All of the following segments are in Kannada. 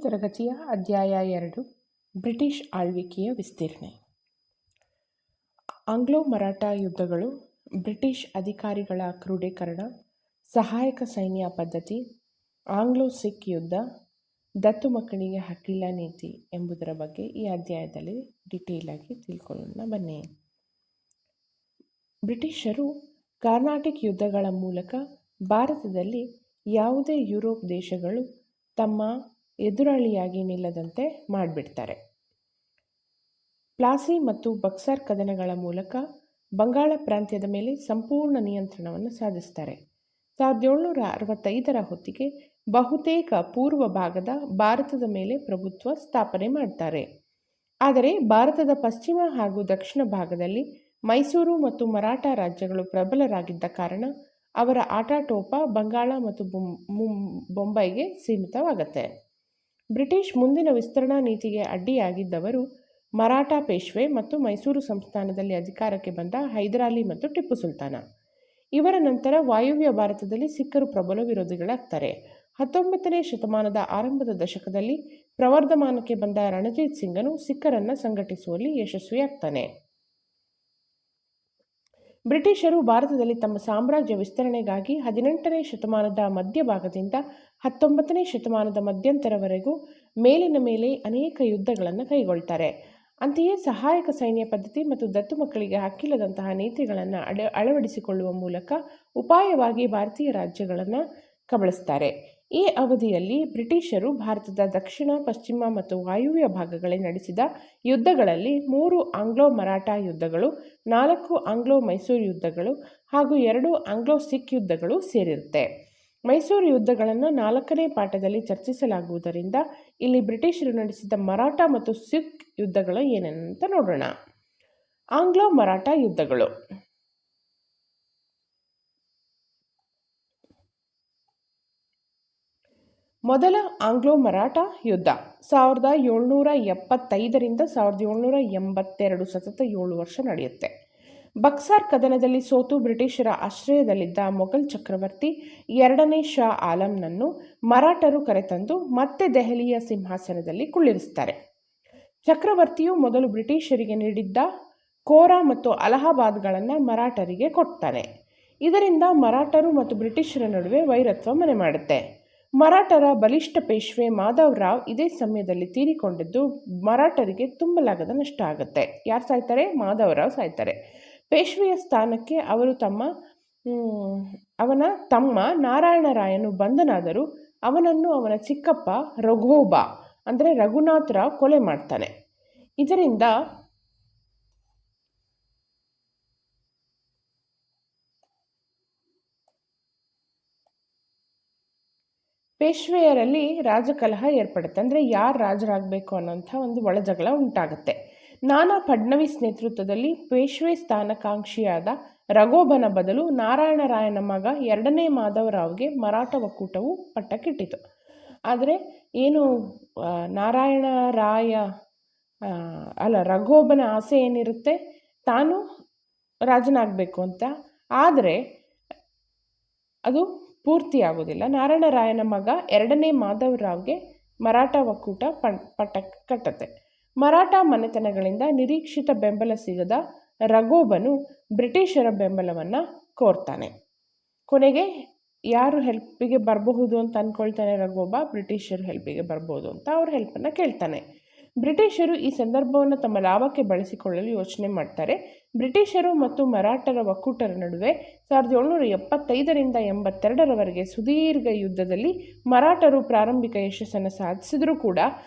ತರಗತಿಯ ಅಧ್ಯಾಯ 2 ಬ್ರಿಟಿಷ್ ಆಳ್ವಿಕೆಯ ವಿಸ್ತರಣೆ. ಆಂಗ್ಲೋ ಮರಾಠಾ ಯುದ್ಧಗಳು, ಬ್ರಿಟಿಷ್ ಅಧಿಕಾರಿಗಳ ಕ್ರೋಢೀಕರಣ, ಸಹಾಯಕ ಸೈನ್ಯ ಪದ್ಧತಿ, ಆಂಗ್ಲೋ ಸಿಖ್ ಯುದ್ಧ, ದತ್ತು ಮಕ್ಕಳಿಗೆ ಹಕ್ಕಿಲ್ಲ ನೀತಿ ಎಂಬುದರ ಬಗ್ಗೆ ಈ ಅಧ್ಯಾಯದಲ್ಲಿ ಡಿಟೇಲ್ ಆಗಿ ತಿಳ್ಕೊಳ್ಳೋಣ ಬನ್ನಿ. ಬ್ರಿಟಿಷರು ಕಾರ್ನಾಟಿಕ್ ಯುದ್ಧಗಳ ಮೂಲಕ ಭಾರತದಲ್ಲಿ ಯಾವುದೇ ಯುರೋಪ್ ದೇಶಗಳು ತಮ್ಮ ಎದುರಾಳಿಯಾಗಿ ನಿಲ್ಲದಂತೆ ಮಾಡಿಬಿಡ್ತಾರೆ. ಪ್ಲಾಸಿ ಮತ್ತು ಬಕ್ಸರ್ ಕದನಗಳ ಮೂಲಕ ಬಂಗಾಳ ಪ್ರಾಂತ್ಯದ ಮೇಲೆ ಸಂಪೂರ್ಣ ನಿಯಂತ್ರಣವನ್ನು ಸಾಧಿಸ್ತಾರೆ. 1765 ಹೊತ್ತಿಗೆ ಬಹುತೇಕ ಪೂರ್ವ ಭಾಗದ ಭಾರತದ ಮೇಲೆ ಪ್ರಭುತ್ವ ಸ್ಥಾಪನೆ ಮಾಡ್ತಾರೆ. ಆದರೆ ಭಾರತದ ಪಶ್ಚಿಮ ಹಾಗೂ ದಕ್ಷಿಣ ಭಾಗದಲ್ಲಿ ಮೈಸೂರು ಮತ್ತು ಮರಾಠ ರಾಜ್ಯಗಳು ಪ್ರಬಲರಾಗಿದ್ದ ಕಾರಣ ಅವರ ಆಟಾಟೋಪ ಬಂಗಾಳ ಮತ್ತು ಬೊಂಬೈಗೆ ಸೀಮಿತವಾಗುತ್ತೆ. ಬ್ರಿಟಿಷ್ ಮುಂದಿನ ವಿಸ್ತರಣಾ ನೀತಿಗೆ ಅಡ್ಡಿಯಾಗಿದ್ದವರು ಮರಾಠ ಪೇಶ್ವೆ ಮತ್ತು ಮೈಸೂರು ಸಂಸ್ಥಾನದಲ್ಲಿ ಅಧಿಕಾರಕ್ಕೆ ಬಂದ ಹೈದರಾಲಿ ಮತ್ತು ಟಿಪ್ಪು ಸುಲ್ತಾನ. ಇವರ ನಂತರ ವಾಯುವ್ಯ ಭಾರತದಲ್ಲಿ ಸಿಖ್ಖರು ಪ್ರಬಲ ವಿರೋಧಿಗಳಾಗ್ತಾರೆ. 19ನೇ ಶತಮಾನದ ಆರಂಭದ ದಶಕದಲ್ಲಿ ಪ್ರವರ್ಧಮಾನಕ್ಕೆ ಬಂದ ರಣಜಿತ್ ಸಿಂಗನು ಸಿಖ್ಖರನ್ನು ಸಂಘಟಿಸುವಲ್ಲಿ ಯಶಸ್ವಿಯಾಗ್ತಾನೆ. ಬ್ರಿಟಿಷರು ಭಾರತದಲ್ಲಿ ತಮ್ಮ ಸಾಮ್ರಾಜ್ಯ ವಿಸ್ತರಣೆಗಾಗಿ 18ನೇ ಶತಮಾನದ ಮಧ್ಯಭಾಗದಿಂದ 19ನೇ ಶತಮಾನದ ಮಧ್ಯಂತರವರೆಗೂ ಮೇಲಿನ ಮೇಲೆ ಅನೇಕ ಯುದ್ಧಗಳನ್ನು ಕೈಗೊಳ್ತಾರೆ. ಅಂತೆಯೇ ಸಹಾಯಕ ಸೈನ್ಯ ಪದ್ಧತಿ ಮತ್ತು ದತ್ತು ಮಕ್ಕಳಿಗೆ ಹಕ್ಕಿಲ್ಲದಂತಹ ನೀತಿಗಳನ್ನು ಅಳವಡಿಸಿಕೊಳ್ಳುವ ಮೂಲಕ ಉಪಾಯವಾಗಿ ಭಾರತೀಯ ರಾಜ್ಯಗಳನ್ನು ಕಬಳಿಸ್ತಾರೆ. ಈ ಅವಧಿಯಲ್ಲಿ ಬ್ರಿಟಿಷರು ಭಾರತದ ದಕ್ಷಿಣ, ಪಶ್ಚಿಮ ಮತ್ತು ವಾಯುವ್ಯ ಭಾಗಗಳಲ್ಲಿ ನಡೆಸಿದ ಯುದ್ಧಗಳಲ್ಲಿ 3 ಆಂಗ್ಲೋ ಮರಾಠಾ ಯುದ್ಧಗಳು, 4 ಆಂಗ್ಲೋ ಮೈಸೂರು ಯುದ್ಧಗಳು ಹಾಗೂ 2 ಆಂಗ್ಲೋ ಸಿಖ್ ಯುದ್ಧಗಳು ಸೇರಿರುತ್ತೆ. ಮೈಸೂರು ಯುದ್ಧಗಳನ್ನು 4ನೇ ಪಾಠದಲ್ಲಿ ಚರ್ಚಿಸಲಾಗುವುದರಿಂದ ಇಲ್ಲಿ ಬ್ರಿಟಿಷರು ನಡೆಸಿದ ಮರಾಠ ಮತ್ತು ಸಿಖ್ ಯುದ್ಧಗಳು ಏನೇನಂತ ನೋಡೋಣ. ಆಂಗ್ಲೋ ಮರಾಠಾ ಯುದ್ಧಗಳು. ಮೊದಲ ಆಂಗ್ಲೋ ಮರಾಠಾ ಯುದ್ಧ 1775ರಿಂದ 1782, ಸತತ 7 ವರ್ಷ ನಡೆಯುತ್ತೆ. ಬಕ್ಸಾರ್ ಕದನದಲ್ಲಿ ಸೋತು ಬ್ರಿಟಿಷರ ಆಶ್ರಯದಲ್ಲಿದ್ದ ಮೊಘಲ್ ಚಕ್ರವರ್ತಿ 2ನೇ ಶಾ ಆಲಂನನ್ನು ಮರಾಠರು ಕರೆತಂದು ಮತ್ತೆ ದೆಹಲಿಯ ಸಿಂಹಾಸನದಲ್ಲಿ ಕುಳ್ಳಿರಿಸ್ತಾರೆ. ಚಕ್ರವರ್ತಿಯು ಮೊದಲು ಬ್ರಿಟಿಷರಿಗೆ ನೀಡಿದ್ದ ಕೋರಾ ಮತ್ತು ಅಲಹಾಬಾದ್ಗಳನ್ನು ಮರಾಠರಿಗೆ ಕೊಡ್ತಾನೆ. ಇದರಿಂದ ಮರಾಠರು ಮತ್ತು ಬ್ರಿಟಿಷರ ನಡುವೆ ವೈರತ್ವ ಮನೆ ಮಾಡುತ್ತೆ. ಮರಾಠರ ಬಲಿಷ್ಠ ಪೇಶ್ವೆ ಮಾಧವ್ ರಾವ್ ಇದೇ ಸಮಯದಲ್ಲಿ ತೀರಿಕೊಂಡಿದ್ದು ಮರಾಠರಿಗೆ ತುಂಬಲಾಗದ ನಷ್ಟ ಆಗುತ್ತೆ. ಯಾರು ಸಾಯ್ತಾರೆ? ಮಾಧವ್ ರಾವ್ ಸಾಯ್ತಾರೆ. ಪೇಶ್ವೆಯ ಸ್ಥಾನಕ್ಕೆ ಅವರು ಅವನ ತಮ್ಮ ನಾರಾಯಣ ರಾಯನು ಬಂಧನಾದರೂ ಅವನನ್ನು ಅವನ ಚಿಕ್ಕಪ್ಪ ರಘೋಬಾ ಅಂದರೆ ರಘುನಾಥ್ ರಾವ್ ಕೊಲೆ ಮಾಡ್ತಾನೆ. ಇದರಿಂದ ಪೇಶ್ವೆಯರಲ್ಲಿ ರಾಜಕಲಹ ಏರ್ಪಡುತ್ತೆ. ಅಂದರೆ ಯಾರು ರಾಜರಾಗಬೇಕು ಅನ್ನೋಂಥ ಒಂದು ಒಳಜಗಳ ಉಂಟಾಗುತ್ತೆ. ನಾನಾ ಫಡ್ನವೀಸ್ ನೇತೃತ್ವದಲ್ಲಿ ಪೇಶ್ವೆ ಸ್ಥಾನಕಾಂಕ್ಷಿಯಾದ ರಘೋಬನ ಬದಲು ನಾರಾಯಣ ರಾಯನ ಮಗ 2ನೇ ಮಾಧವ್ ರಾವ್ಗೆ ಮರಾಠ ಒಕ್ಕೂಟವು ಪಟ್ಟಕ್ಕಿಟ್ಟಿತು. ಆದರೆ ಏನು ನಾರಾಯಣ ರಾಯ ರಘೋಬನ ಆಸೆ ಏನಿರುತ್ತೆ, ತಾನು ರಾಜನಾಗಬೇಕು ಅಂತ. ಆದರೆ ಅದು ಪೂರ್ತಿ ಆಗೋದಿಲ್ಲ. ನಾರಾಯಣ ರಾಯನ ಮಗ 2ನೇ ಮಾಧವ್ ರಾವ್ಗೆ ಮರಾಠ ಒಕ್ಕೂಟ ಪಟ್ಟಕ್ಕೆ ಕಟ್ಟುತ್ತೆ. ಮರಾಠ ಮನೆತನಗಳಿಂದ ನಿರೀಕ್ಷಿತ ಬೆಂಬಲ ಸಿಗದ ರಘೋಬನು ಬ್ರಿಟಿಷರ ಬೆಂಬಲವನ್ನು ಕೋರ್ತಾನೆ. ಕೊನೆಗೆ ಯಾರು ಹೆಲ್ಪಿಗೆ ಬರಬಹುದು ಅಂತ ಅಂದ್ಕೊಳ್ತಾನೆ ರಘೋಬ? ಬ್ರಿಟಿಷರು ಹೆಲ್ಪಿಗೆ ಬರ್ಬೋದು ಅಂತ ಅವ್ರ ಹೆಲ್ಪನ್ನು ಕೇಳ್ತಾನೆ. ಬ್ರಿಟಿಷರು ಈ ಸಂದರ್ಭವನ್ನು ತಮ್ಮ ಲಾಭಕ್ಕೆ ಬಳಸಿಕೊಳ್ಳಲು ಯೋಚನೆ ಮಾಡ್ತಾರೆ. ಬ್ರಿಟಿಷರು ಮತ್ತು ಮರಾಠರ ಒಕ್ಕೂಟರ ನಡುವೆ 1775ರಿಂದ 82ರವರೆಗೆ ಸುದೀರ್ಘ ಯುದ್ಧದಲ್ಲಿ ಮರಾಠರು ಪ್ರಾರಂಭಿಕ ಯಶಸ್ಸನ್ನು ಸಾಧಿಸಿದರೂ ಕೂಡ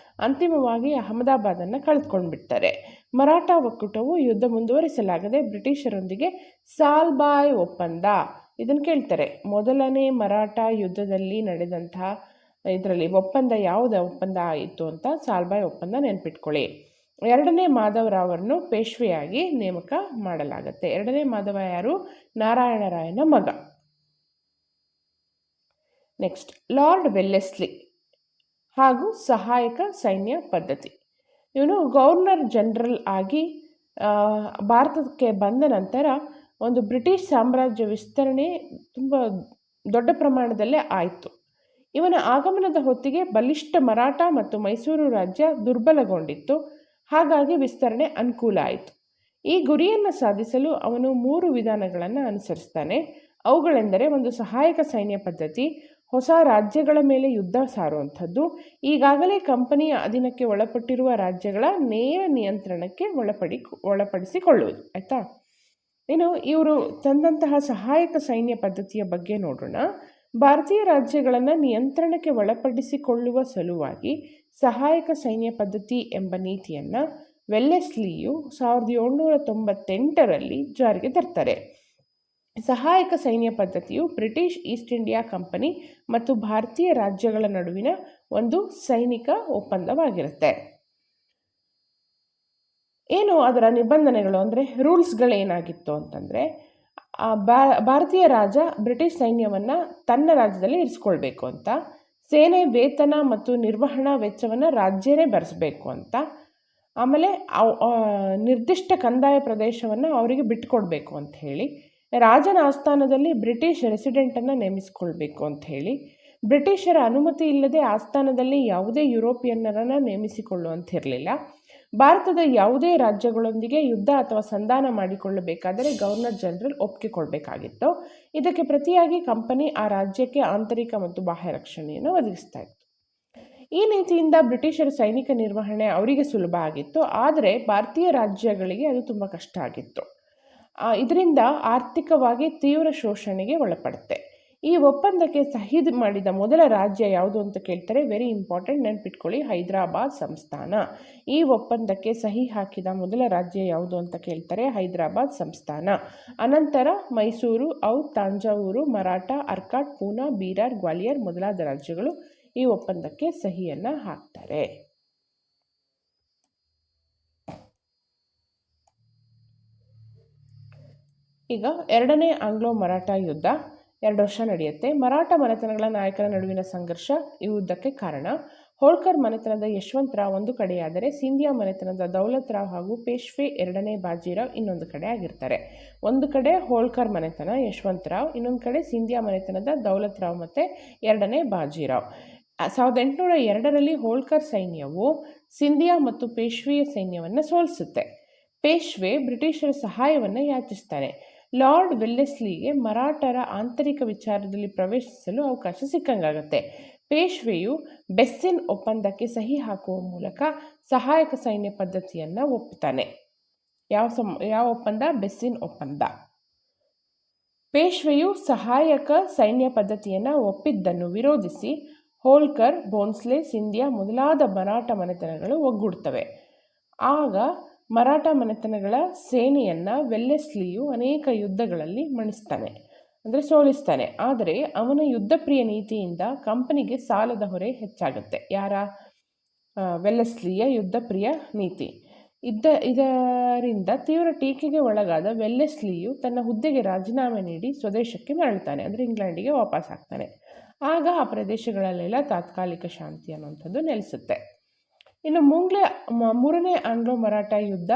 ಅಂತಿಮವಾಗಿ ಅಹಮದಾಬಾದನ್ನು ಕಳೆದುಕೊಂಡ್ಬಿಡ್ತಾರೆ. ಮರಾಠ ಒಕ್ಕೂಟವು ಯುದ್ಧ ಮುಂದುವರಿಸಲಾಗದೆ ಬ್ರಿಟಿಷರೊಂದಿಗೆ ಸಾಲ್ಬಾಯ್ ಒಪ್ಪಂದ ಇದನ್ನು ಕೇಳ್ತಾರೆ. ಮೊದಲನೇ ಮರಾಠ ಯುದ್ಧದಲ್ಲಿ ನಡೆದಂತಹ ಇದರಲ್ಲಿ ಒಪ್ಪಂದ ಯಾವುದೇ ಒಪ್ಪಂದ ಆಯಿತು ಅಂತ ಸಾಲ್ಬಾಯ್ ಒಪ್ಪಂದ ನೆನ್ಪಿಟ್ಕೊಳ್ಳಿ. 2ನೇ ಮಾಧವ್ ರಾವ್ರನ್ನು ಪೇಶ್ವೆಯಾಗಿ ನೇಮಕ ಮಾಡಲಾಗುತ್ತೆ. 2ನೇ ಮಾಧವ ಯಾರು? ನಾರಾಯಣ ರಾಯನ ಮಗ. ನೆಕ್ಸ್ಟ್, ಲಾರ್ಡ್ ವೆಲ್ಲೆಸ್ಲಿ ಹಾಗೂ ಸಹಾಯಕ ಸೈನ್ಯ ಪದ್ಧತಿ. ಇವನು ಗವರ್ನರ್ ಜನರಲ್ ಆಗಿ ಭಾರತಕ್ಕೆ ಬಂದ ನಂತರ ಒಂದು ಬ್ರಿಟಿಷ್ ಸಾಮ್ರಾಜ್ಯ ವಿಸ್ತರಣೆ ತುಂಬ ದೊಡ್ಡ ಪ್ರಮಾಣದಲ್ಲೇ ಆಯಿತು. ಇವನ ಆಗಮನದ ಹೊತ್ತಿಗೆ ಬಲಿಷ್ಠ ಮರಾಠ ಮತ್ತು ಮೈಸೂರು ರಾಜ್ಯ ದುರ್ಬಲಗೊಂಡಿತ್ತು. ಹಾಗಾಗಿ ವಿಸ್ತರಣೆ ಅನುಕೂಲ ಆಯಿತು. ಈ ಗುರಿಯನ್ನು ಸಾಧಿಸಲು ಅವನು 3 ವಿಧಾನಗಳನ್ನು ಅನುಸರಿಸ್ತಾನೆ. ಅವುಗಳೆಂದರೆ, ಒಂದು ಸಹಾಯಕ ಸೈನ್ಯ ಪದ್ಧತಿ, ಹೊಸ ರಾಜ್ಯಗಳ ಮೇಲೆ ಯುದ್ಧ ಸಾರುವಂಥದ್ದು, ಈಗಾಗಲೇ ಕಂಪನಿಯ ಅಧೀನಕ್ಕೆ ಒಳಪಟ್ಟಿರುವ ರಾಜ್ಯಗಳ ನೇರ ನಿಯಂತ್ರಣಕ್ಕೆ ಒಳಪಡಿಸಿಕೊಳ್ಳುವುದು. ಆಯಿತಾ? ಇನ್ನು ಇವರು ತಂದಂತಹ ಸಹಾಯಕ ಸೈನ್ಯ ಪದ್ಧತಿಯ ಬಗ್ಗೆ ನೋಡೋಣ. ಭಾರತೀಯ ರಾಜ್ಯಗಳನ್ನು ನಿಯಂತ್ರಣಕ್ಕೆ ಒಳಪಡಿಸಿಕೊಳ್ಳುವ ಸಲುವಾಗಿ ಸಹಾಯಕ ಸೈನ್ಯ ಪದ್ಧತಿ ಎಂಬ ನೀತಿಯನ್ನು ವೆಲ್ಲೆಸ್ಲಿಯು 1798ರಲ್ಲಿ ಜಾರಿಗೆ ತರ್ತಾರೆ. ಸಹಾಯಕ ಸೈನ್ಯ ಪದ್ಧತಿಯು ಬ್ರಿಟಿಷ್ ಈಸ್ಟ್ ಇಂಡಿಯಾ ಕಂಪನಿ ಮತ್ತು ಭಾರತೀಯ ರಾಜ್ಯಗಳ ನಡುವಿನ ಒಂದು ಸೈನಿಕ ಒಪ್ಪಂದವಾಗಿರುತ್ತೆ. ಏನು ಅದರ ನಿಬಂಧನೆಗಳು ಅಂದರೆ, ರೂಲ್ಸ್ಗಳೇನಾಗಿತ್ತು ಅಂತಂದರೆ, ಭಾರತೀಯ ರಾಜ ಬ್ರಿಟಿಷ್ ಸೈನ್ಯವನ್ನು ತನ್ನ ರಾಜ್ಯದಲ್ಲಿ ಇರಿಸ್ಕೊಳ್ಬೇಕು ಅಂತ, ಸೇನೆ ವೇತನ ಮತ್ತು ನಿರ್ವಹಣಾ ವೆಚ್ಚವನ್ನು ರಾಜ್ಯನೇ ಭರಿಸಬೇಕು ಅಂತ, ಆಮೇಲೆ ನಿರ್ದಿಷ್ಟ ಕಂದಾಯ ಪ್ರದೇಶವನ್ನು ಅವರಿಗೆ ಬಿಟ್ಟುಕೊಡ್ಬೇಕು ಅಂತ ಹೇಳಿ, ರಾಜನ ಆಸ್ಥಾನದಲ್ಲಿ ಬ್ರಿಟಿಷ್ ರೆಸಿಡೆಂಟನ್ನು ನೇಮಿಸಿಕೊಳ್ಬೇಕು ಅಂತ ಹೇಳಿ, ಬ್ರಿಟಿಷರ ಅನುಮತಿ ಇಲ್ಲದೆ ಆಸ್ಥಾನದಲ್ಲಿ ಯಾವುದೇ ಯುರೋಪಿಯನ್ನರನ್ನು ನೇಮಿಸಿಕೊಳ್ಳುವಂತಿರಲಿಲ್ಲ. ಭಾರತದ ಯಾವುದೇ ರಾಜ್ಯಗಳೊಂದಿಗೆ ಯುದ್ಧ ಅಥವಾ ಸಂಧಾನ ಮಾಡಿಕೊಳ್ಳಬೇಕಾದರೆ ಗವರ್ನರ್ ಜನರಲ್ ಒಪ್ಪಿಗೆ ಕೊಡಬೇಕಾಗಿತ್ತು. ಇದಕ್ಕೆ ಪ್ರತಿಯಾಗಿ ಕಂಪನಿ ಆ ರಾಜ್ಯಕ್ಕೆ ಆಂತರಿಕ ಮತ್ತು ಬಾಹ್ಯ ರಕ್ಷಣೆಯನ್ನು ಒದಗಿಸ್ತಾ ಇತ್ತು. ಈ ನೀತಿಯಿಂದ ಬ್ರಿಟಿಷರ ಸೈನಿಕ ನಿರ್ವಹಣೆ ಅವರಿಗೆ ಸುಲಭ ಆಗಿತ್ತು, ಆದರೆ ಭಾರತೀಯ ರಾಜ್ಯಗಳಿಗೆ ಅದು ತುಂಬ ಕಷ್ಟ ಆಗಿತ್ತು. ಇದರಿಂದ ಆರ್ಥಿಕವಾಗಿ ತೀವ್ರ ಶೋಷಣೆಗೆ ಒಳಪಡುತ್ತೆ. ಈ ಒಪ್ಪಂದಕ್ಕೆ ಸಹಿ ಮಾಡಿದ ಮೊದಲ ರಾಜ್ಯ ಯಾವುದು ಅಂತ ಕೇಳ್ತಾರೆ. ವೆರಿ ಇಂಪಾರ್ಟೆಂಟ್, ನೆನ್ಪಿಟ್ಕೊಳ್ಳಿ, ಹೈದರಾಬಾದ್ ಸಂಸ್ಥಾನ. ಈ ಒಪ್ಪಂದಕ್ಕೆ ಸಹಿ ಹಾಕಿದ ಮೊದಲ ರಾಜ್ಯ ಯಾವುದು ಅಂತ ಕೇಳ್ತಾರೆ, ಹೈದರಾಬಾದ್ ಸಂಸ್ಥಾನ. ಅನಂತರ ಮೈಸೂರು, ಔಧ್, ತಾಂಜಾವೂರು, ಮರಾಠ, ಅರ್ಕಾಟ್, ಪೂನಾ, ಬೀರಾರ್, ಗ್ವಾಲಿಯರ್ ಮೊದಲಾದ ರಾಜ್ಯಗಳು ಈ ಒಪ್ಪಂದಕ್ಕೆ ಸಹಿಯನ್ನು ಹಾಕ್ತಾರೆ. ಈಗ ಎರಡನೇ ಆಂಗ್ಲೋ ಮರಾಠ ಯುದ್ಧ 2 ವರ್ಷ ನಡೆಯುತ್ತೆ. ಮರಾಠ ಮನೆತನಗಳ ನಾಯಕರ ನಡುವಿನ ಸಂಘರ್ಷ ಈ ಯುದ್ಧಕ್ಕೆ ಕಾರಣ. ಹೋಳ್ಕರ್ ಮನೆತನದ ಯಶವಂತರಾವ್ ಒಂದು ಕಡೆಯಾದರೆ, ಸಿಂಧಿಯಾ ಮನೆತನದ ದೌಲತ್ ರಾವ್ ಹಾಗೂ ಪೇಶ್ವೆ 2ನೇ ಬಾಜಿರಾವ್ ಇನ್ನೊಂದು ಕಡೆ ಆಗಿರ್ತಾರೆ. ಒಂದು ಕಡೆ ಹೋಳ್ಕರ್ ಮನೆತನ ಯಶವಂತರಾವ್, ಇನ್ನೊಂದು ಕಡೆ ಸಿಂಧಿಯಾ ಮನೆತನದ ದೌಲತ್ ರಾವ್ ಮತ್ತು 2ನೇ ಬಾಜಿರಾವ್. 1802ರಲ್ಲಿ ಹೋಳ್ಕರ್ ಸೈನ್ಯವು ಸಿಂಧಿಯಾ ಮತ್ತು ಪೇಶ್ವೆಯ ಸೈನ್ಯವನ್ನು ಸೋಲಿಸುತ್ತೆ. ಪೇಶ್ವೆ ಬ್ರಿಟಿಷರ ಸಹಾಯವನ್ನು ಯಾಚಿಸ್ತಾನೆ. ಲಾರ್ಡ್ ವೆಲ್ಲೆಸ್ಲಿಗೆ ಮರಾಠರ ಆಂತರಿಕ ವಿಚಾರದಲ್ಲಿ ಪ್ರವೇಶಿಸಲು ಅವಕಾಶ ಸಿಕ್ಕಂಗಾಗತ್ತೆ. ಪೇಶ್ವೆಯು ಬೆಸ್ಸಿನ್ ಒಪ್ಪಂದಕ್ಕೆ ಸಹಿ ಹಾಕುವ ಮೂಲಕ ಸಹಾಯಕ ಸೈನ್ಯ ಪದ್ಧತಿಯನ್ನು ಒಪ್ಪುತ್ತಾನೆ. ಯಾವ ಒಪ್ಪಂದ? ಬೆಸ್ಸಿನ್ ಒಪ್ಪಂದ. ಪೇಶ್ವೆಯು ಸಹಾಯಕ ಸೈನ್ಯ ಪದ್ಧತಿಯನ್ನು ಒಪ್ಪಿದ್ದನ್ನು ವಿರೋಧಿಸಿ ಹೋಳ್ಕರ್, ಭೋನ್ಸ್ಲೆ, ಸಿಂಧಿಯಾ ಮೊದಲಾದ ಮರಾಠ ಮನೆತನಗಳು ಒಗ್ಗೂಡ್ತವೆ. ಆಗ ಮರಾಠ ಮನೆತನಗಳ ಸೇನೆಯನ್ನು ವೆಲ್ಲೆಸ್ಲಿಯು ಅನೇಕ ಯುದ್ಧಗಳಲ್ಲಿ ಮಣಿಸ್ತಾನೆ, ಅಂದರೆ ಸೋಲಿಸ್ತಾನೆ. ಆದರೆ ಅವನ ಯುದ್ಧಪ್ರಿಯ ನೀತಿಯಿಂದ ಕಂಪನಿಗೆ ಸಾಲದ ಹೊರೆ ಹೆಚ್ಚಾಗುತ್ತೆ. ಯಾರ? ವೆಲ್ಲೆಸ್ಲಿಯ ಯುದ್ಧಪ್ರಿಯ ನೀತಿ. ಇದರಿಂದ ತೀವ್ರ ಟೀಕೆಗೆ ಒಳಗಾದ ವೆಲ್ಲೆಸ್ಲಿಯು ತನ್ನ ಹುದ್ದೆಗೆ ರಾಜೀನಾಮೆ ನೀಡಿ ಸ್ವದೇಶಕ್ಕೆ ಮರಳುತ್ತಾನೆ, ಅಂದರೆ ಇಂಗ್ಲೆಂಡಿಗೆ ವಾಪಸ್ ಆಗ್ತಾನೆ. ಆಗ ಆ ಪ್ರದೇಶಗಳಲ್ಲೆಲ್ಲ ತಾತ್ಕಾಲಿಕ ಶಾಂತಿ ಅನ್ನುವಂಥದ್ದು ನೆಲೆಸುತ್ತೆ. ಇನ್ನು ಮೂರನೇ ಆಂಗ್ಲೋ ಮರಾಠ ಯುದ್ಧ.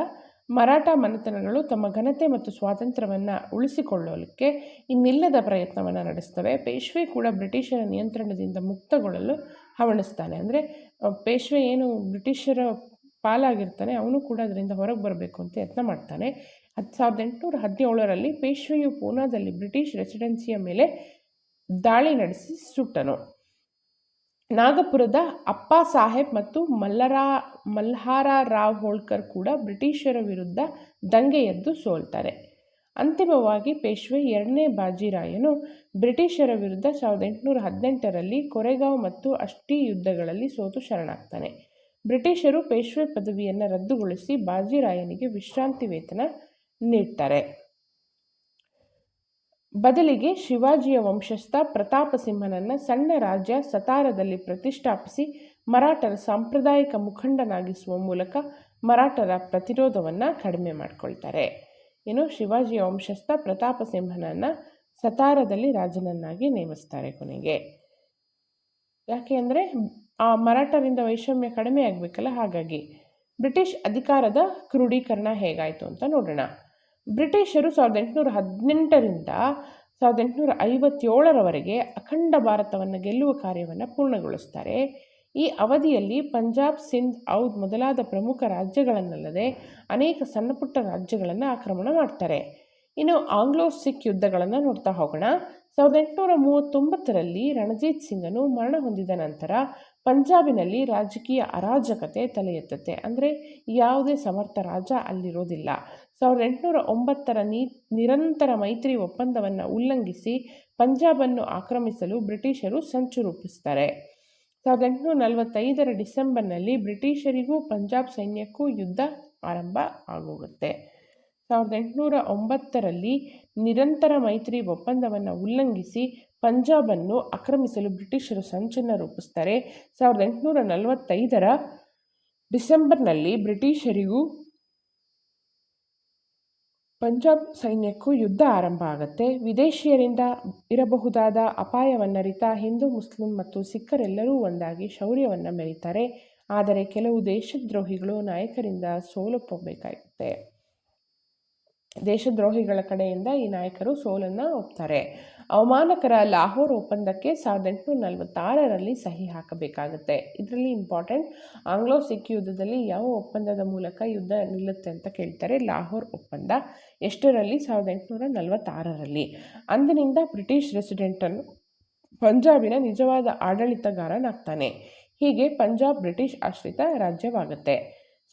ಮರಾಠ ಮನೆತನಗಳು ತಮ್ಮ ಘನತೆ ಮತ್ತು ಸ್ವಾತಂತ್ರ್ಯವನ್ನು ಉಳಿಸಿಕೊಳ್ಳಲಿಕ್ಕೆ ಇನ್ನಿಲ್ಲದ ಪ್ರಯತ್ನವನ್ನು ನಡೆಸ್ತವೆ. ಪೇಶ್ವೆ ಕೂಡ ಬ್ರಿಟಿಷರ ನಿಯಂತ್ರಣದಿಂದ ಮುಕ್ತಗೊಳ್ಳಲು ಹವಣಿಸ್ತಾನೆ. ಅಂದರೆ ಪೇಶ್ವೆ ಏನು ಬ್ರಿಟಿಷರ ಪಾಲಾಗಿರ್ತಾನೆ, ಅವನು ಕೂಡ ಅದರಿಂದ ಹೊರಗೆ ಬರಬೇಕು ಅಂತ ಯತ್ನ ಮಾಡ್ತಾನೆ. 1817ರಲ್ಲಿ ಪೇಶ್ವೆಯು ಪೂನಾದಲ್ಲಿ ಬ್ರಿಟಿಷ್ ರೆಸಿಡೆನ್ಸಿಯ ಮೇಲೆ ದಾಳಿ ನಡೆಸಿ ಸುಟ್ಟನು. ನಾಗಪುರದ ಅಪ್ಪಾ ಸಾಹೇಬ್ ಮತ್ತು ಮಲ್ಹಾರರಾವ್ ಹೋಳ್ಕರ್ ಕೂಡ ಬ್ರಿಟಿಷರ ವಿರುದ್ಧ ದಂಗೆ ಎದ್ದು ಸೋಲ್ತಾರೆ. ಅಂತಿಮವಾಗಿ ಪೇಶ್ವೆ 2ನೇ ಬಾಜಿರಾಯನು ಬ್ರಿಟಿಷರ ವಿರುದ್ಧ 1818ರಲ್ಲಿ ಕೊರೆಗಾಂವ್ ಮತ್ತು ಅಷ್ಟಿ ಯುದ್ಧಗಳಲ್ಲಿ ಸೋತು ಶರಣಾಗ್ತಾನೆ. ಬ್ರಿಟಿಷರು ಪೇಶ್ವೆ ಪದವಿಯನ್ನು ರದ್ದುಗೊಳಿಸಿ ಬಾಜಿರಾಯನಿಗೆ ವಿಶ್ರಾಂತಿ ವೇತನ ನೀಡ್ತಾರೆ. ಬದಲಿಗೆ ಶಿವಾಜಿಯ ವಂಶಸ್ಥ ಪ್ರತಾಪ ಸಿಂಹನನ್ನು ಸಣ್ಣ ರಾಜ್ಯ ಸತಾರದಲ್ಲಿ ಪ್ರತಿಷ್ಠಾಪಿಸಿ ಮರಾಠರ ಸಾಂಪ್ರದಾಯಿಕ ಮುಖಂಡನಾಗಿಸುವ ಮೂಲಕ ಮರಾಠರ ಪ್ರತಿರೋಧವನ್ನು ಕಡಿಮೆ ಮಾಡಿಕೊಳ್ತಾರೆ. ಶಿವಾಜಿಯ ವಂಶಸ್ಥ ಪ್ರತಾಪ ಸಿಂಹನನ್ನು ಸತಾರದಲ್ಲಿ ರಾಜನನ್ನಾಗಿ ನೇಮಿಸ್ತಾರೆ ಕೊನೆಗೆ. ಯಾಕೆ ಅಂದರೆ ಆ ಮರಾಠರಿಂದ ವೈಷಮ್ಯ ಕಡಿಮೆ ಆಗಬೇಕಲ್ಲ, ಹಾಗಾಗಿ. ಬ್ರಿಟಿಷ್ ಅಧಿಕಾರದ ಕ್ರೋಢೀಕರಣ ಹೇಗಾಯಿತು ಅಂತ ನೋಡೋಣ. ಬ್ರಿಟಿಷರು 1818ರಿಂದ 1857ರವರೆಗೆ ಅಖಂಡ ಭಾರತವನ್ನು ಗೆಲ್ಲುವ ಕಾರ್ಯವನ್ನು ಪೂರ್ಣಗೊಳಿಸ್ತಾರೆ. ಈ ಅವಧಿಯಲ್ಲಿ ಪಂಜಾಬ್, ಸಿಂಧ್, ಔಧ್ ಮೊದಲಾದ ಪ್ರಮುಖ ರಾಜ್ಯಗಳನ್ನಲ್ಲದೆ ಅನೇಕ ಸಣ್ಣಪುಟ್ಟ ರಾಜ್ಯಗಳನ್ನು ಆಕ್ರಮಣ ಮಾಡ್ತಾರೆ. ಇನ್ನು ಆಂಗ್ಲೋ ಸಿಖ್ ಯುದ್ಧಗಳನ್ನು ನೋಡ್ತಾ ಹೋಗೋಣ. 1839ರಲ್ಲಿ ರಣಜಿತ್ ಸಿಂಗನು ಮರಣ ಹೊಂದಿದ ನಂತರ ಪಂಜಾಬಿನಲ್ಲಿ ರಾಜಕೀಯ ಅರಾಜಕತೆ ತಲೆ ಎತ್ತುತ್ತೆ. ಅಂದರೆ ಯಾವುದೇ ಸಮರ್ಥ ರಾಜ ಅಲ್ಲಿರೋದಿಲ್ಲ. 1809ರ ನಿರಂತರ ಮೈತ್ರಿ ಒಪ್ಪಂದವನ್ನು ಉಲ್ಲಂಘಿಸಿ ಪಂಜಾಬನ್ನು ಆಕ್ರಮಿಸಲು ಬ್ರಿಟಿಷರು ಸಂಚು ರೂಪಿಸ್ತಾರೆ. 1845ರ ಡಿಸೆಂಬರ್ನಲ್ಲಿ ಬ್ರಿಟಿಷರಿಗೂ ಪಂಜಾಬ್ ಸೈನ್ಯಕ್ಕೂ ಯುದ್ಧ ಆರಂಭ ಆಗೋಗುತ್ತೆ. 1809ರಲ್ಲಿ ನಿರಂತರ ಮೈತ್ರಿ ಒಪ್ಪಂದವನ್ನು ಉಲ್ಲಂಘಿಸಿ ಪಂಜಾಬನ್ನು ಆಕ್ರಮಿಸಲು ಬ್ರಿಟಿಷರು ಸಂಚನ್ನು ರೂಪಿಸ್ತಾರೆ. 1845ರ ಡಿಸೆಂಬರ್ನಲ್ಲಿ ಬ್ರಿಟಿಷರಿಗೂ ಪಂಜಾಬ್ ಸೈನ್ಯಕ್ಕೂ ಯುದ್ಧ ಆರಂಭ ಆಗುತ್ತೆ. ವಿದೇಶಿಯರಿಂದ ಇರಬಹುದಾದ ಅಪಾಯವನ್ನರಿತ ಹಿಂದೂ, ಮುಸ್ಲಿಂ ಮತ್ತು ಸಿಖ್ಖರೆಲ್ಲರೂ ಒಂದಾಗಿ ಶೌರ್ಯವನ್ನು ಮೆರೀತಾರೆ. ಆದರೆ ಕೆಲವು ದೇಶದ್ರೋಹಿಗಳು ನಾಯಕರಿಂದ ಸೋಲೊಪ್ಪಬೇಕಾಗುತ್ತೆ. ದೇಶದ್ರೋಹಿಗಳ ಕಡೆಯಿಂದ ಈ ನಾಯಕರು ಸೋಲನ್ನು ಒಪ್ತಾರೆ. ಅವಮಾನಕರ ಲಾಹೋರ್ ಒಪ್ಪಂದಕ್ಕೆ 1846ರಲ್ಲಿ ಸಹಿ ಹಾಕಬೇಕಾಗುತ್ತೆ. ಇದರಲ್ಲಿ ಇಂಪಾರ್ಟೆಂಟ್, ಆಂಗ್ಲೋ ಸಿಖ್ ಯುದ್ಧದಲ್ಲಿ ಯಾವ ಒಪ್ಪಂದದ ಮೂಲಕ ಯುದ್ಧ ನಿಲ್ಲುತ್ತೆ ಅಂತ ಕೇಳ್ತಾರೆ. ಲಾಹೋರ್ ಒಪ್ಪಂದ. ಎಷ್ಟರಲ್ಲಿ? 1846ರಲ್ಲಿ. ಅಂದಿನಿಂದ ಬ್ರಿಟಿಷ್ ರೆಸಿಡೆಂಟನ್ನು ಪಂಜಾಬಿನ ನಿಜವಾದ ಆಡಳಿತಗಾರನಾಗ್ತಾನೆ. ಹೀಗೆ ಪಂಜಾಬ್ ಬ್ರಿಟಿಷ್ ಆಶ್ರಿತ ರಾಜ್ಯವಾಗುತ್ತೆ.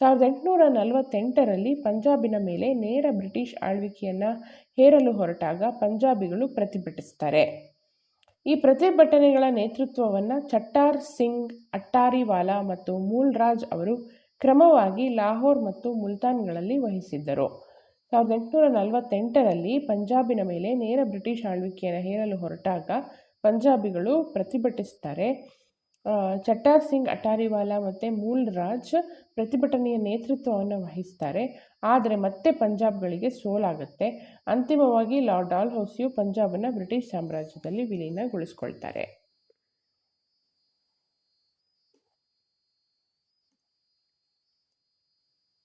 1848ರಲ್ಲಿ ಪಂಜಾಬಿನ ಮೇಲೆ ನೇರ ಬ್ರಿಟಿಷ್ ಆಳ್ವಿಕೆಯನ್ನು ಹೇರಲು ಹೊರಟಾಗ ಪಂಜಾಬಿಗಳು ಪ್ರತಿಭಟಿಸ್ತಾರೆ. ಈ ಪ್ರತಿಭಟನೆಗಳ ನೇತೃತ್ವವನ್ನು ಚಟ್ಟಾರ್ ಸಿಂಗ್, ಅಟ್ಟಾರಿವಾಲಾ ಮತ್ತು ಮೂಲ್ ರಾಜ್ ಅವರು ಕ್ರಮವಾಗಿ ಲಾಹೋರ್ ಮತ್ತು ಮುಲ್ತಾನ್ಗಳಲ್ಲಿ ವಹಿಸಿದ್ದರು. 1848ರಲ್ಲಿ ಪಂಜಾಬಿನ ಮೇಲೆ ನೇರ ಬ್ರಿಟಿಷ್ ಆಳ್ವಿಕೆಯನ್ನು ಹೇರಲು ಹೊರಟಾಗ ಪಂಜಾಬಿಗಳು ಪ್ರತಿಭಟಿಸ್ತಾರೆ. ಚಟ್ಟಾರ್ ಸಿಂಗ್, ಅಟ್ಟಾರಿವಾಲಾ ಮತ್ತು ಮೂಲ್ ರಾಜ್ ಪ್ರತಿಭಟನೆಯ ನೇತೃತ್ವವನ್ನು ವಹಿಸ್ತಾರೆ. ಆದರೆ ಮತ್ತೆ ಪಂಜಾಬ್ಗಳಿಗೆ ಸೋಲಾಗುತ್ತೆ. ಅಂತಿಮವಾಗಿ ಲಾರ್ಡ್ ಡಾಲ್ಹೌಸಿಯು ಪಂಜಾಬನ್ನು ಬ್ರಿಟಿಷ್ ಸಾಮ್ರಾಜ್ಯದಲ್ಲಿ ವಿಲೀನಗೊಳಿಸ್ಕೊಳ್ತಾರೆ.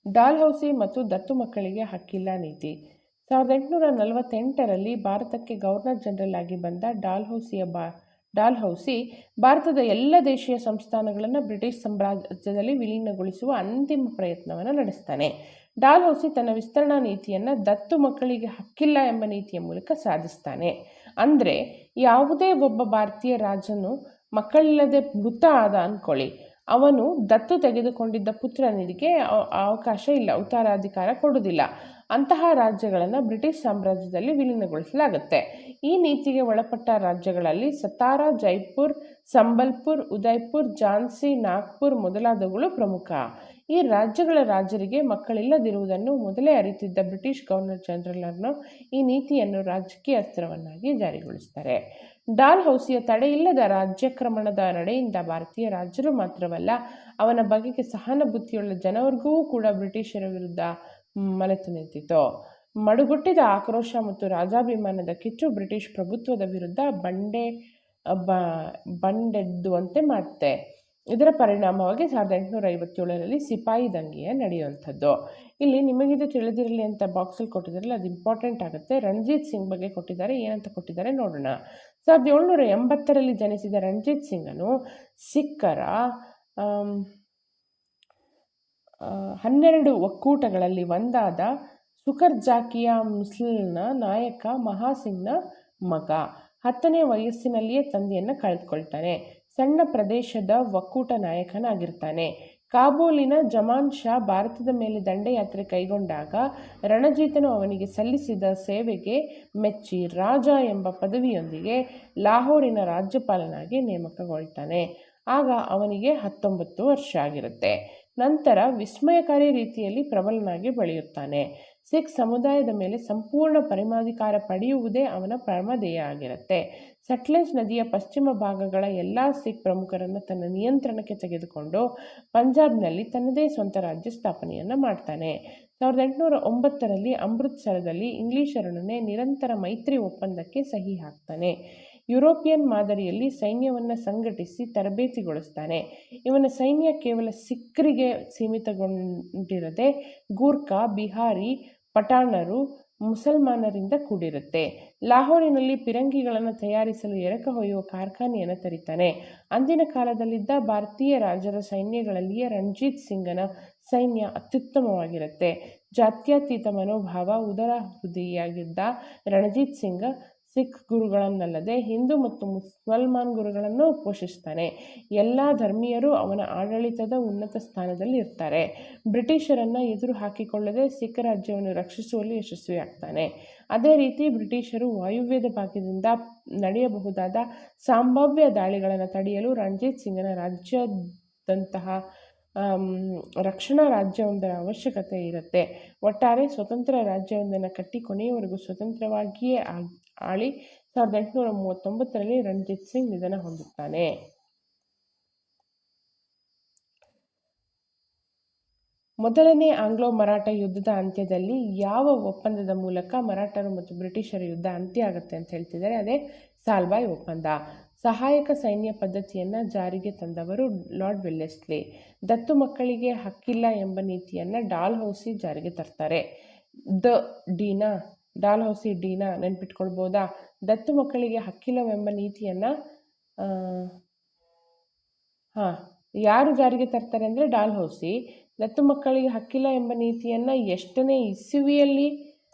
ಡಾಲ್ಹೌಸಿ ಮತ್ತು ದತ್ತು ಮಕ್ಕಳಿಗೆ ಹಕ್ಕಿಲ್ಲ ನೀತಿ. 1848ರಲ್ಲಿ ಭಾರತಕ್ಕೆ ಗವರ್ನರ್ ಜನರಲ್ ಆಗಿ ಬಂದ ಡಾಲ್ಹೌಸಿ ಭಾರತದ ಎಲ್ಲ ದೇಶೀಯ ಸಂಸ್ಥಾನಗಳನ್ನು ಬ್ರಿಟಿಷ್ ಸಾಮ್ರಾಜ್ಯದಲ್ಲಿ ವಿಲೀನಗೊಳಿಸುವ ಅಂತಿಮ ಪ್ರಯತ್ನವನ್ನು ನಡೆಸ್ತಾನೆ. ಡಾಲ್ಹೌಸಿ ತನ್ನ ವಿಸ್ತರಣಾ ನೀತಿಯನ್ನು ದತ್ತು ಮಕ್ಕಳಿಗೆ ಹಕ್ಕಿಲ್ಲ ಎಂಬ ನೀತಿಯ ಮೂಲಕ ಸಾಧಿಸ್ತಾನೆ. ಅಂದರೆ ಯಾವುದೇ ಒಬ್ಬ ಭಾರತೀಯ ರಾಜನು ಮಕ್ಕಳಿಲ್ಲದೆ ಮೃತ ಆದ ಅಂದ್ಕೊಳ್ಳಿ, ಅವನು ದತ್ತು ತೆಗೆದುಕೊಂಡಿದ್ದ ಪುತ್ರನಿಗೆ ಅವಕಾಶ ಇಲ್ಲ, ಉತ್ತರಾಧಿಕಾರ ಕೊಡುವುದಿಲ್ಲ. ಅಂತಹ ರಾಜ್ಯಗಳನ್ನು ಬ್ರಿಟಿಷ್ ಸಾಮ್ರಾಜ್ಯದಲ್ಲಿ ವಿಲೀನಗೊಳಿಸಲಾಗುತ್ತೆ. ಈ ನೀತಿಗೆ ಒಳಪಟ್ಟ ರಾಜ್ಯಗಳಲ್ಲಿ ಸತಾರಾ, ಜೈಪುರ್, ಸಂಬಲ್ಪುರ್, ಉದಯ್ಪುರ್, ಝಾನ್ಸಿ, ನಾಗ್ಪುರ್ ಮೊದಲಾದವುಗಳು ಪ್ರಮುಖ. ಈ ರಾಜ್ಯಗಳ ರಾಜರಿಗೆ ಮಕ್ಕಳಿಲ್ಲದಿರುವುದನ್ನು ಮೊದಲೇ ಅರಿತಿದ್ದ ಬ್ರಿಟಿಷ್ ಗವರ್ನರ್ ಜನರಲ್ನವರು ಈ ನೀತಿಯನ್ನು ರಾಜಕೀಯ ಅಸ್ತ್ರವನ್ನಾಗಿ ಜಾರಿಗೊಳಿಸ್ತಾರೆ. ಡಾಲ್ಹೌಸಿಯ ತಡೆಯಿಲ್ಲದ ರಾಜ್ಯಾಕ್ರಮಣದ ನಡೆಯಿಂದ ಭಾರತೀಯ ರಾಜರು ಮಾತ್ರವಲ್ಲ, ಅವನ ಬಗೆಗೆ ಸಹಾನುಭೂತಿಯುಳ್ಳ ಜನವರ್ಗೂ ಕೂಡ ಬ್ರಿಟಿಷರ ವಿರುದ್ಧ ಮಲೆತು ನಿಂತಿತು. ಮಡುಗುಟ್ಟಿದ ಆಕ್ರೋಶ ಮತ್ತು ರಾಜಾಭಿಮಾನದ ಕಿಚ್ಚು ಬ್ರಿಟಿಷ್ ಪ್ರಭುತ್ವದ ವಿರುದ್ಧ ಬಂಡೆದ್ದುವಂತೆ ಮಾಡುತ್ತೆ. ಇದರ ಪರಿಣಾಮವಾಗಿ 1857ರಲ್ಲಿ ಸಿಪಾಯಿ ದಂಗೆಯ ನಡೆಯುವಂಥದ್ದು. ಇಲ್ಲಿ ನಿಮಗಿದು ತಿಳಿದಿರಲಿ ಅಂತ ಬಾಕ್ಸಲ್ಲಿ ಕೊಟ್ಟಿದ್ದಾರಲ್ಲ, ಅದು ಇಂಪಾರ್ಟೆಂಟ್ ಆಗುತ್ತೆ. ರಣಜಿತ್ ಸಿಂಗ್ ಬಗ್ಗೆ ಕೊಟ್ಟಿದ್ದಾರೆ, ಏನಂತ ಕೊಟ್ಟಿದ್ದಾರೆ ನೋಡೋಣ. 1780ರಲ್ಲಿ ಜನಿಸಿದ ರಣಜಿತ್ ಸಿಂಗನು ಸಿಖ್ಖರ 12 ಒಕ್ಕೂಟಗಳಲ್ಲಿ ಒಂದಾದ ಸುಕರ್ಜಾಕಿಯ ಮುಸ್ಲಿಮ್ನ ನಾಯಕ ಮಹಾಸಿಂಗ್ನ ಮಗ. 10ನೇ ವಯಸ್ಸಿನಲ್ಲಿಯೇ ತಂದೆಯನ್ನು ಕಳೆದುಕೊಳ್ತಾನೆ. ಸಣ್ಣ ಪ್ರದೇಶದ ಒಕ್ಕೂಟ ನಾಯಕನಾಗಿರ್ತಾನೆ. ಕಾಬೂಲಿನ ಜಮಾನ್ ಶಾ ಭಾರತದ ಮೇಲೆ ದಂಡಯಾತ್ರೆ ಕೈಗೊಂಡಾಗ ರಣಜಿತನು ಅವನಿಗೆ ಸಲ್ಲಿಸಿದ ಸೇವೆಗೆ ಮೆಚ್ಚಿ ರಾಜ ಎಂಬ ಪದವಿಯೊಂದಿಗೆ ಲಾಹೋರಿನ ರಾಜ್ಯಪಾಲನಾಗಿ ನೇಮಕಗೊಳ್ತಾನೆ. ಆಗ ಅವನಿಗೆ 19 ವರ್ಷ ಆಗಿರುತ್ತೆ. ನಂತರ ವಿಸ್ಮಯಕಾರಿ ರೀತಿಯಲ್ಲಿ ಪ್ರಬಲನಾಗಿ ಬೆಳೆಯುತ್ತಾನೆ. ಸಿಖ್ ಸಮುದಾಯದ ಮೇಲೆ ಸಂಪೂರ್ಣ ಪರಮಾಧಿಕಾರ ಪಡೆಯುವುದೇ ಅವನ ಪರಮಧೇಯ ಆಗಿರುತ್ತೆ. ಸಟ್ಲೆಜ್ ನದಿಯ ಪಶ್ಚಿಮ ಭಾಗಗಳ ಎಲ್ಲ ಸಿಖ್ ಪ್ರಮುಖರನ್ನು ತನ್ನ ನಿಯಂತ್ರಣಕ್ಕೆ ತೆಗೆದುಕೊಂಡು ಪಂಜಾಬ್ನಲ್ಲಿ ತನ್ನದೇ ಸ್ವಂತ ರಾಜ್ಯ ಸ್ಥಾಪನೆಯನ್ನು ಮಾಡ್ತಾನೆ. 1809ರಲ್ಲಿ ಅಮೃತ್ಸರದಲ್ಲಿ ಇಂಗ್ಲಿಷರೊಡನೆ ನಿರಂತರ ಮೈತ್ರಿ ಒಪ್ಪಂದಕ್ಕೆ ಸಹಿ ಹಾಕ್ತಾನೆ. ಯುರೋಪಿಯನ್ ಮಾದರಿಯಲ್ಲಿ ಸೈನ್ಯವನ್ನು ಸಂಘಟಿಸಿ ತರಬೇತಿಗೊಳಿಸ್ತಾನೆ. ಇವನ ಸೈನ್ಯ ಕೇವಲ ಸಿಖ್ರಿಗೆ ಸೀಮಿತಗೊಂಡಿರದೆ ಗೂರ್ಖಾ, ಬಿಹಾರಿ, ಪಠಾಣರು, ಮುಸಲ್ಮಾನರಿಂದ ಕೂಡಿರುತ್ತೆ. ಲಾಹೋರಿನಲ್ಲಿ ಪಿರಂಗಿಗಳನ್ನು ತಯಾರಿಸಲು ಎರಕ ಹೊಯ್ಯುವ ಕಾರ್ಖಾನೆಯನ್ನು ತೆರೀತಾನೆ. ಅಂದಿನ ಕಾಲದಲ್ಲಿದ್ದ ಭಾರತೀಯ ರಾಜರ ಸೈನ್ಯಗಳಲ್ಲಿಯೇ ರಣಜಿತ್ ಸಿಂಗನ ಸೈನ್ಯ ಅತ್ಯುತ್ತಮವಾಗಿರುತ್ತೆ. ಜಾತ್ಯತೀತ ಮನೋಭಾವ ಉದರ ಹೃದಯಿಯಾಗಿದ್ದ ರಣಜಿತ್ ಸಿಂಗ ಸಿಖ್ ಗುರುಗಳನ್ನಲ್ಲದೆ ಹಿಂದೂ ಮತ್ತು ಮುಸಲ್ಮಾನ್ ಗುರುಗಳನ್ನು ಪೋಷಿಸ್ತಾನೆ. ಎಲ್ಲ ಧರ್ಮೀಯರು ಅವನ ಆಡಳಿತದ ಉನ್ನತ ಸ್ಥಾನದಲ್ಲಿ ಇರ್ತಾರೆ. ಬ್ರಿಟಿಷರನ್ನು ಎದುರು ಹಾಕಿಕೊಳ್ಳದೆ ಸಿಖ್ ರಾಜ್ಯವನ್ನು ರಕ್ಷಿಸುವಲ್ಲಿ ಯಶಸ್ವಿಯಾಗ್ತಾನೆ. ಅದೇ ರೀತಿ ಬ್ರಿಟಿಷರು ವಾಯುವ್ಯದ ಭಾಗದಿಂದ ನಡೆಯಬಹುದಾದ ಸಂಭಾವ್ಯ ದಾಳಿಗಳನ್ನು ತಡೆಯಲು ರಣಜಿತ್ ಸಿಂಗನ ರಾಜ್ಯದಂತಹ ರಕ್ಷಣಾ ರಾಜ್ಯವೊಂದರ ಅವಶ್ಯಕತೆ ಇರುತ್ತೆ. ಒಟ್ಟಾರೆ ಸ್ವತಂತ್ರ ರಾಜ್ಯವೊಂದನ್ನು ಕಟ್ಟಿ ಕೊನೆಯವರೆಗೂ ಸ್ವತಂತ್ರವಾಗಿಯೇ ಆಳಿ 1839ರಲ್ಲಿ ರಣಜಿತ್ ಸಿಂಗ್ ನಿಧನ ಹೊಂದುತ್ತಾನೆ. ಮೊದಲನೇ ಆಂಗ್ಲೋ ಮರಾಠ ಯುದ್ಧದ ಅಂತ್ಯದಲ್ಲಿ ಯಾವ ಒಪ್ಪಂದದ ಮೂಲಕ ಮರಾಠರು ಮತ್ತು ಬ್ರಿಟಿಷರ ಯುದ್ಧ ಅಂತ್ಯ ಆಗುತ್ತೆ ಅಂತ ಹೇಳ್ತಿದ್ದಾರೆ? ಅದೇ ಸಾಲ್ಬಾಯ್ ಒಪ್ಪಂದ. ಸಹಾಯಕ ಸೈನ್ಯ ಪದ್ಧತಿಯನ್ನು ಜಾರಿಗೆ ತಂದವರು ಲಾರ್ಡ್ ವೆಲ್ಲೆಸ್ಲಿ. ದತ್ತು ಮಕ್ಕಳಿಗೆ ಹಕ್ಕಿಲ್ಲ ಎಂಬ ನೀತಿಯನ್ನು ಡಾಲ್ಹೌಸಿ ಜಾರಿಗೆ ತರ್ತಾರೆ. ಡಾಲ್ಹೌಸಿ ಡಿನ ನೆನ್ಪಿಟ್ಕೊಳ್ಬೋದಾ? ದತ್ತು ಮಕ್ಕಳಿಗೆ ಹಕ್ಕಿಲ್ಲವೆಂಬ ನೀತಿಯನ್ನು ಯಾರು ಜಾರಿಗೆ ತರ್ತಾರೆ ಅಂದರೆ ಡಾಲ್ಹೌಸಿ. ದತ್ತು ಮಕ್ಕಳಿಗೆ ಹಕ್ಕಿಲ್ಲ ಎಂಬ ನೀತಿಯನ್ನು ಎಷ್ಟನೇ ಇಸವಿಯಲ್ಲಿ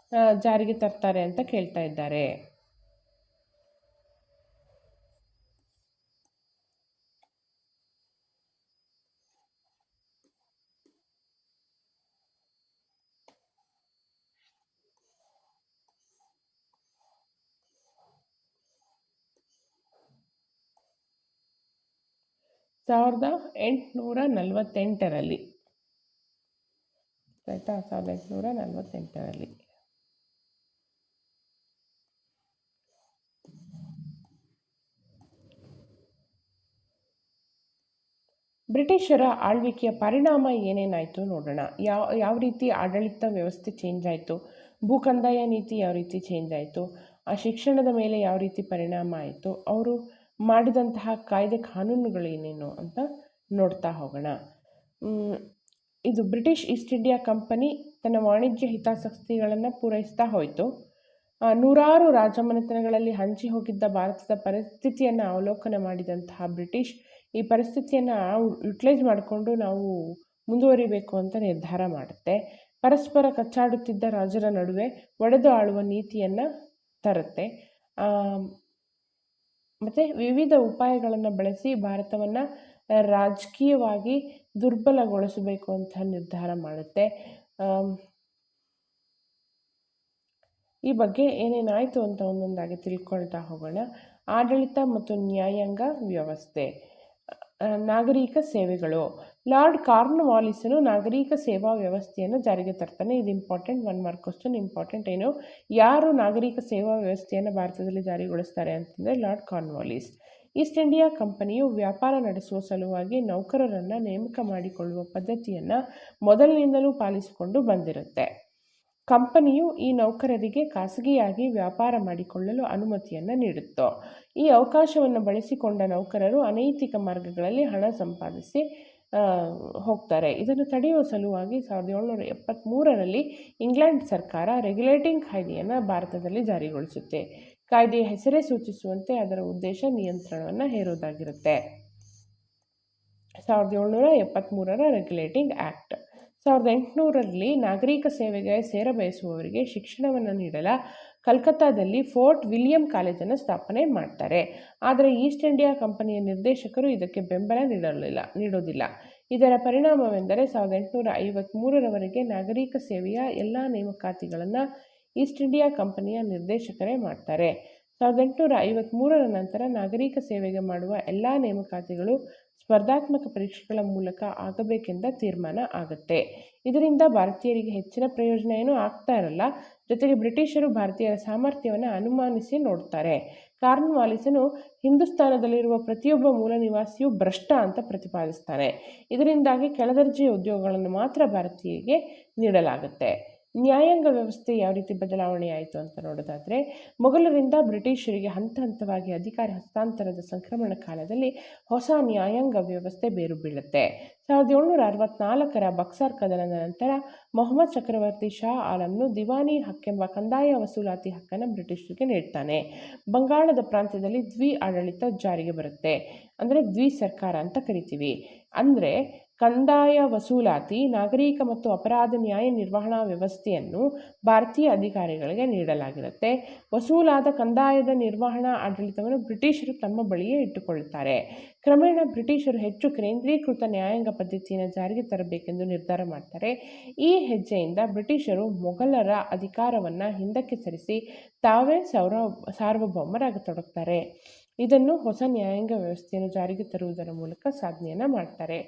ಜಾರಿಗೆ ತರ್ತಾರೆ ಅಂತ ಕೇಳ್ತಾ ಇದ್ದಾರೆ. ಸಾವಿರದ 1848ರಲ್ಲಿ ಆಯಿತಾ? 1848ರಲ್ಲಿ. ಬ್ರಿಟಿಷರ ಆಳ್ವಿಕೆಯ ಪರಿಣಾಮ ಏನೇನಾಯಿತು ನೋಡೋಣ. ಯಾವ ರೀತಿ ಆಡಳಿತ ವ್ಯವಸ್ಥೆ ಚೇಂಜ್ ಆಯಿತು, ಭೂಕಂದಾಯ ನೀತಿ ಯಾವ ರೀತಿ ಚೇಂಜ್ ಆಯಿತು, ಆ ಶಿಕ್ಷಣದ ಮೇಲೆ ಯಾವ ರೀತಿ ಪರಿಣಾಮ ಆಯಿತು, ಅವರು ಮಾಡಿದಂತಹ ಕಾಯ್ದೆ ಕಾನೂನುಗಳೇನೇನು ಅಂತ ನೋಡ್ತಾ ಹೋಗೋಣ. ಇದು ಬ್ರಿಟಿಷ್ ಈಸ್ಟ್ ಇಂಡಿಯಾ ಕಂಪನಿ ತನ್ನ ವಾಣಿಜ್ಯ ಹಿತಾಸಕ್ತಿಗಳನ್ನು ಪೂರೈಸ್ತಾ ಹೋಯಿತು. ನೂರಾರು ರಾಜಮನೆತನಗಳಲ್ಲಿ ಹಂಚಿ ಹೋಗಿದ್ದ ಭಾರತದ ಪರಿಸ್ಥಿತಿಯನ್ನು ಅವಲೋಕನ ಮಾಡಿದಂತಹ ಬ್ರಿಟಿಷ್ ಈ ಪರಿಸ್ಥಿತಿಯನ್ನು ಯುಟಿಲೈಸ್ ಮಾಡಿಕೊಂಡು ನಾವು ಮುಂದುವರಿಬೇಕು ಅಂತ ನಿರ್ಧಾರ ಮಾಡುತ್ತೆ. ಪರಸ್ಪರ ಕಚ್ಚಾಡುತ್ತಿದ್ದ ರಾಜರ ನಡುವೆ ಒಡೆದು ಆಳುವ ನೀತಿಯನ್ನು ತರುತ್ತೆ. ಮತ್ತು ವಿವಿಧ ಉಪಾಯಗಳನ್ನು ಬಳಸಿ ಭಾರತವನ್ನು ರಾಜಕೀಯವಾಗಿ ದುರ್ಬಲಗೊಳಿಸಬೇಕು ಅಂತ ನಿರ್ಧಾರ ಮಾಡುತ್ತೆ. ಈ ಬಗ್ಗೆ ಏನೇನಾಯಿತು ಅಂತ ಒಂದೊಂದಾಗಿ ತಿಳ್ಕೊಳ್ತಾ ಹೋಗೋಣ. ಆಡಳಿತ ಮತ್ತು ನ್ಯಾಯಾಂಗ ವ್ಯವಸ್ಥೆ. ನಾಗರಿಕ ಸೇವೆಗಳು. ಲಾರ್ಡ್ ಕಾರ್ನ್ವಾಲಿಸನು ನಾಗರಿಕ ಸೇವಾ ವ್ಯವಸ್ಥೆಯನ್ನು ಜಾರಿಗೆ ತರ್ತಾನೆ. ಇದು ಇಂಪಾರ್ಟೆಂಟ್, 1 ಮಾರ್ಕ್ ಕ್ವಶನ್. ಇಂಪಾರ್ಟೆಂಟ್ ಏನು? ಯಾರು ನಾಗರಿಕ ಸೇವಾ ವ್ಯವಸ್ಥೆಯನ್ನು ಭಾರತದಲ್ಲಿ ಜಾರಿಗೊಳಿಸ್ತಾರೆ ಅಂತಂದರೆ ಲಾರ್ಡ್ ಕಾರ್ನ್ವಾಲಿಸ್. ಈಸ್ಟ್ ಇಂಡಿಯಾ ಕಂಪನಿಯು ವ್ಯಾಪಾರ ನಡೆಸುವ ಸಲುವಾಗಿ ನೌಕರರನ್ನು ನೇಮಕ ಮಾಡಿಕೊಳ್ಳುವ ಪದ್ಧತಿಯನ್ನು ಮೊದಲಿನಿಂದಲೂ ಪಾಲಿಸಿಕೊಂಡು ಬಂದಿರುತ್ತೆ. ಕಂಪನಿಯು ಈ ನೌಕರರಿಗೆ ಖಾಸಗಿಯಾಗಿ ವ್ಯಾಪಾರ ಮಾಡಿಕೊಳ್ಳಲು ಅನುಮತಿಯನ್ನು ನೀಡುತ್ತೋ. ಈ ಅವಕಾಶವನ್ನು ಬಳಸಿಕೊಂಡ ನೌಕರರು ಅನೈತಿಕ ಮಾರ್ಗಗಳಲ್ಲಿ ಹಣ ಸಂಪಾದಿಸಿ ಹೋಗ್ತಾರೆ. ಇದನ್ನು ತಡೆಯುವ ಸಲುವಾಗಿ 1773ರಲ್ಲಿ ಇಂಗ್ಲೆಂಡ್ ಸರ್ಕಾರ ರೆಗ್ಯುಲೇಟಿಂಗ್ ಕಾಯ್ದೆಯನ್ನು ಭಾರತದಲ್ಲಿ ಜಾರಿಗೊಳಿಸುತ್ತೆ. ಕಾಯ್ದೆಯ ಹೆಸರೇ ಸೂಚಿಸುವಂತೆ ಅದರ ಉದ್ದೇಶ ನಿಯಂತ್ರಣವನ್ನು ಹೇರೋದಾಗಿರುತ್ತೆ. 1773ರ ರೆಗ್ಯುಲೇಟಿಂಗ್ ಆ್ಯಕ್ಟ್. 1800ರಲ್ಲಿ ನಾಗರಿಕ ಸೇವೆಗೆ ಸೇರಬಯಸುವವರಿಗೆ ಶಿಕ್ಷಣವನ್ನು ನೀಡಲು ಕಲ್ಕತ್ತಾದಲ್ಲಿ ಫೋರ್ಟ್ ವಿಲಿಯಂ ಕಾಲೇಜನ್ನು ಸ್ಥಾಪನೆ ಮಾಡ್ತಾರೆ. ಆದರೆ ಈಸ್ಟ್ ಇಂಡಿಯಾ ಕಂಪನಿಯ ನಿರ್ದೇಶಕರು ಇದಕ್ಕೆ ಬೆಂಬಲ ನೀಡೋದಿಲ್ಲ. ಇದರ ಪರಿಣಾಮವೆಂದರೆ 1853ರವರೆಗೆ ನಾಗರಿಕ ಸೇವೆಯ ಎಲ್ಲ ನೇಮಕಾತಿಗಳನ್ನು ಈಸ್ಟ್ ಇಂಡಿಯಾ ಕಂಪನಿಯ ನಿರ್ದೇಶಕರೇ ಮಾಡ್ತಾರೆ. 1853ರ ನಂತರ ನಾಗರಿಕ ಸೇವೆಗೆ ಮಾಡುವ ಎಲ್ಲ ನೇಮಕಾತಿಗಳು ಸ್ಪರ್ಧಾತ್ಮಕ ಪರೀಕ್ಷೆಗಳ ಮೂಲಕ ಆಗಬೇಕೆಂದ ತೀರ್ಮಾನ ಆಗುತ್ತೆ. ಇದರಿಂದ ಭಾರತೀಯರಿಗೆ ಹೆಚ್ಚಿನ ಪ್ರಯೋಜನ ಏನೂ ಆಗ್ತಾ ಇರಲ್ಲ. ಜೊತೆಗೆ ಬ್ರಿಟಿಷರು ಭಾರತೀಯರ ಸಾಮರ್ಥ್ಯವನ್ನು ಅನುಮಾನಿಸಿ ನೋಡ್ತಾರೆ. ಕಾರ್ನ್ವಾಲಿಸನು ಹಿಂದೂಸ್ತಾನದಲ್ಲಿರುವ ಪ್ರತಿಯೊಬ್ಬ ಮೂಲ ನಿವಾಸಿಯೂ ಭ್ರಷ್ಟ ಅಂತ ಪ್ರತಿಪಾದಿಸ್ತಾನೆ. ಇದರಿಂದಾಗಿ ಕೆಳದರ್ಜೆಯ ಉದ್ಯೋಗಗಳನ್ನು ಮಾತ್ರ ಭಾರತೀಯರಿಗೆ ನೀಡಲಾಗುತ್ತೆ. ನ್ಯಾಯಾಂಗ ವ್ಯವಸ್ಥೆ ಯಾವ ರೀತಿ ಬದಲಾವಣೆ ಆಯಿತು ಅಂತ ನೋಡೋದಾದರೆ, ಮೊಘಲರಿಂದ ಬ್ರಿಟಿಷರಿಗೆ ಹಂತ ಹಂತವಾಗಿ ಅಧಿಕಾರ ಹಸ್ತಾಂತರದ ಸಂಕ್ರಮಣ ಕಾಲದಲ್ಲಿ ಹೊಸ ನ್ಯಾಯಾಂಗ ವ್ಯವಸ್ಥೆ ಬೇರು ಬೀಳುತ್ತೆ. 1764ರ ಬಕ್ಸಾರ್ ಕದನದ ನಂತರ ಮೊಹಮ್ಮದ್ ಚಕ್ರವರ್ತಿ ಶಾ ಆಲಂನು ದಿವಾನಿ ಹಕ್ಕೆಂಬ ಕಂದಾಯ ವಸೂಲಾತಿ ಹಕ್ಕನ್ನು ಬ್ರಿಟಿಷರಿಗೆ ನೀಡ್ತಾನೆ. ಬಂಗಾಳದ ಪ್ರಾಂತ್ಯದಲ್ಲಿ ಆಡಳಿತ ಜಾರಿಗೆ ಬರುತ್ತೆ. ಅಂದರೆ ಸರ್ಕಾರ ಅಂತ ಕರಿತೀವಿ. ಅಂದರೆ ಕಂದಾಯ ವಸೂಲಾತಿ, ನಾಗರಿಕ ಮತ್ತು ಅಪರಾಧ ನ್ಯಾಯ ನಿರ್ವಹಣಾ ವ್ಯವಸ್ಥೆಯನ್ನು ಭಾರತೀಯ ಅಧಿಕಾರಿಗಳಿಗೆ ನೀಡಲಾಗಿರುತ್ತೆ. ವಸೂಲಾದ ಕಂದಾಯದ ನಿರ್ವಹಣಾ ಆಡಳಿತವನ್ನು ಬ್ರಿಟಿಷರು ತಮ್ಮ ಬಳಿಯೇ ಇಟ್ಟುಕೊಳ್ಳುತ್ತಾರೆ. ಕ್ರಮೇಣ ಬ್ರಿಟಿಷರು ಹೆಚ್ಚು ಕೇಂದ್ರೀಕೃತ ನ್ಯಾಯಾಂಗ ಪದ್ಧತಿಯನ್ನು ಜಾರಿಗೆ ತರಬೇಕೆಂದು ನಿರ್ಧಾರ ಮಾಡ್ತಾರೆ. ಈ ಹೆಜ್ಜೆಯಿಂದ ಬ್ರಿಟಿಷರು ಮೊಘಲರ ಅಧಿಕಾರವನ್ನು ಹಿಂದಕ್ಕೆ ಸರಿಸಿ ತಾವೇ ಸಾರ್ವಭೌಮರಾಗತೊಡಗ್ತಾರೆ. ಇದನ್ನು ಹೊಸ ನ್ಯಾಯಾಂಗ ವ್ಯವಸ್ಥೆಯನ್ನು ಜಾರಿಗೆ ತರುವುದರ ಮೂಲಕ ಸಾಧನೆಯನ್ನು ಮಾಡ್ತಾರೆ.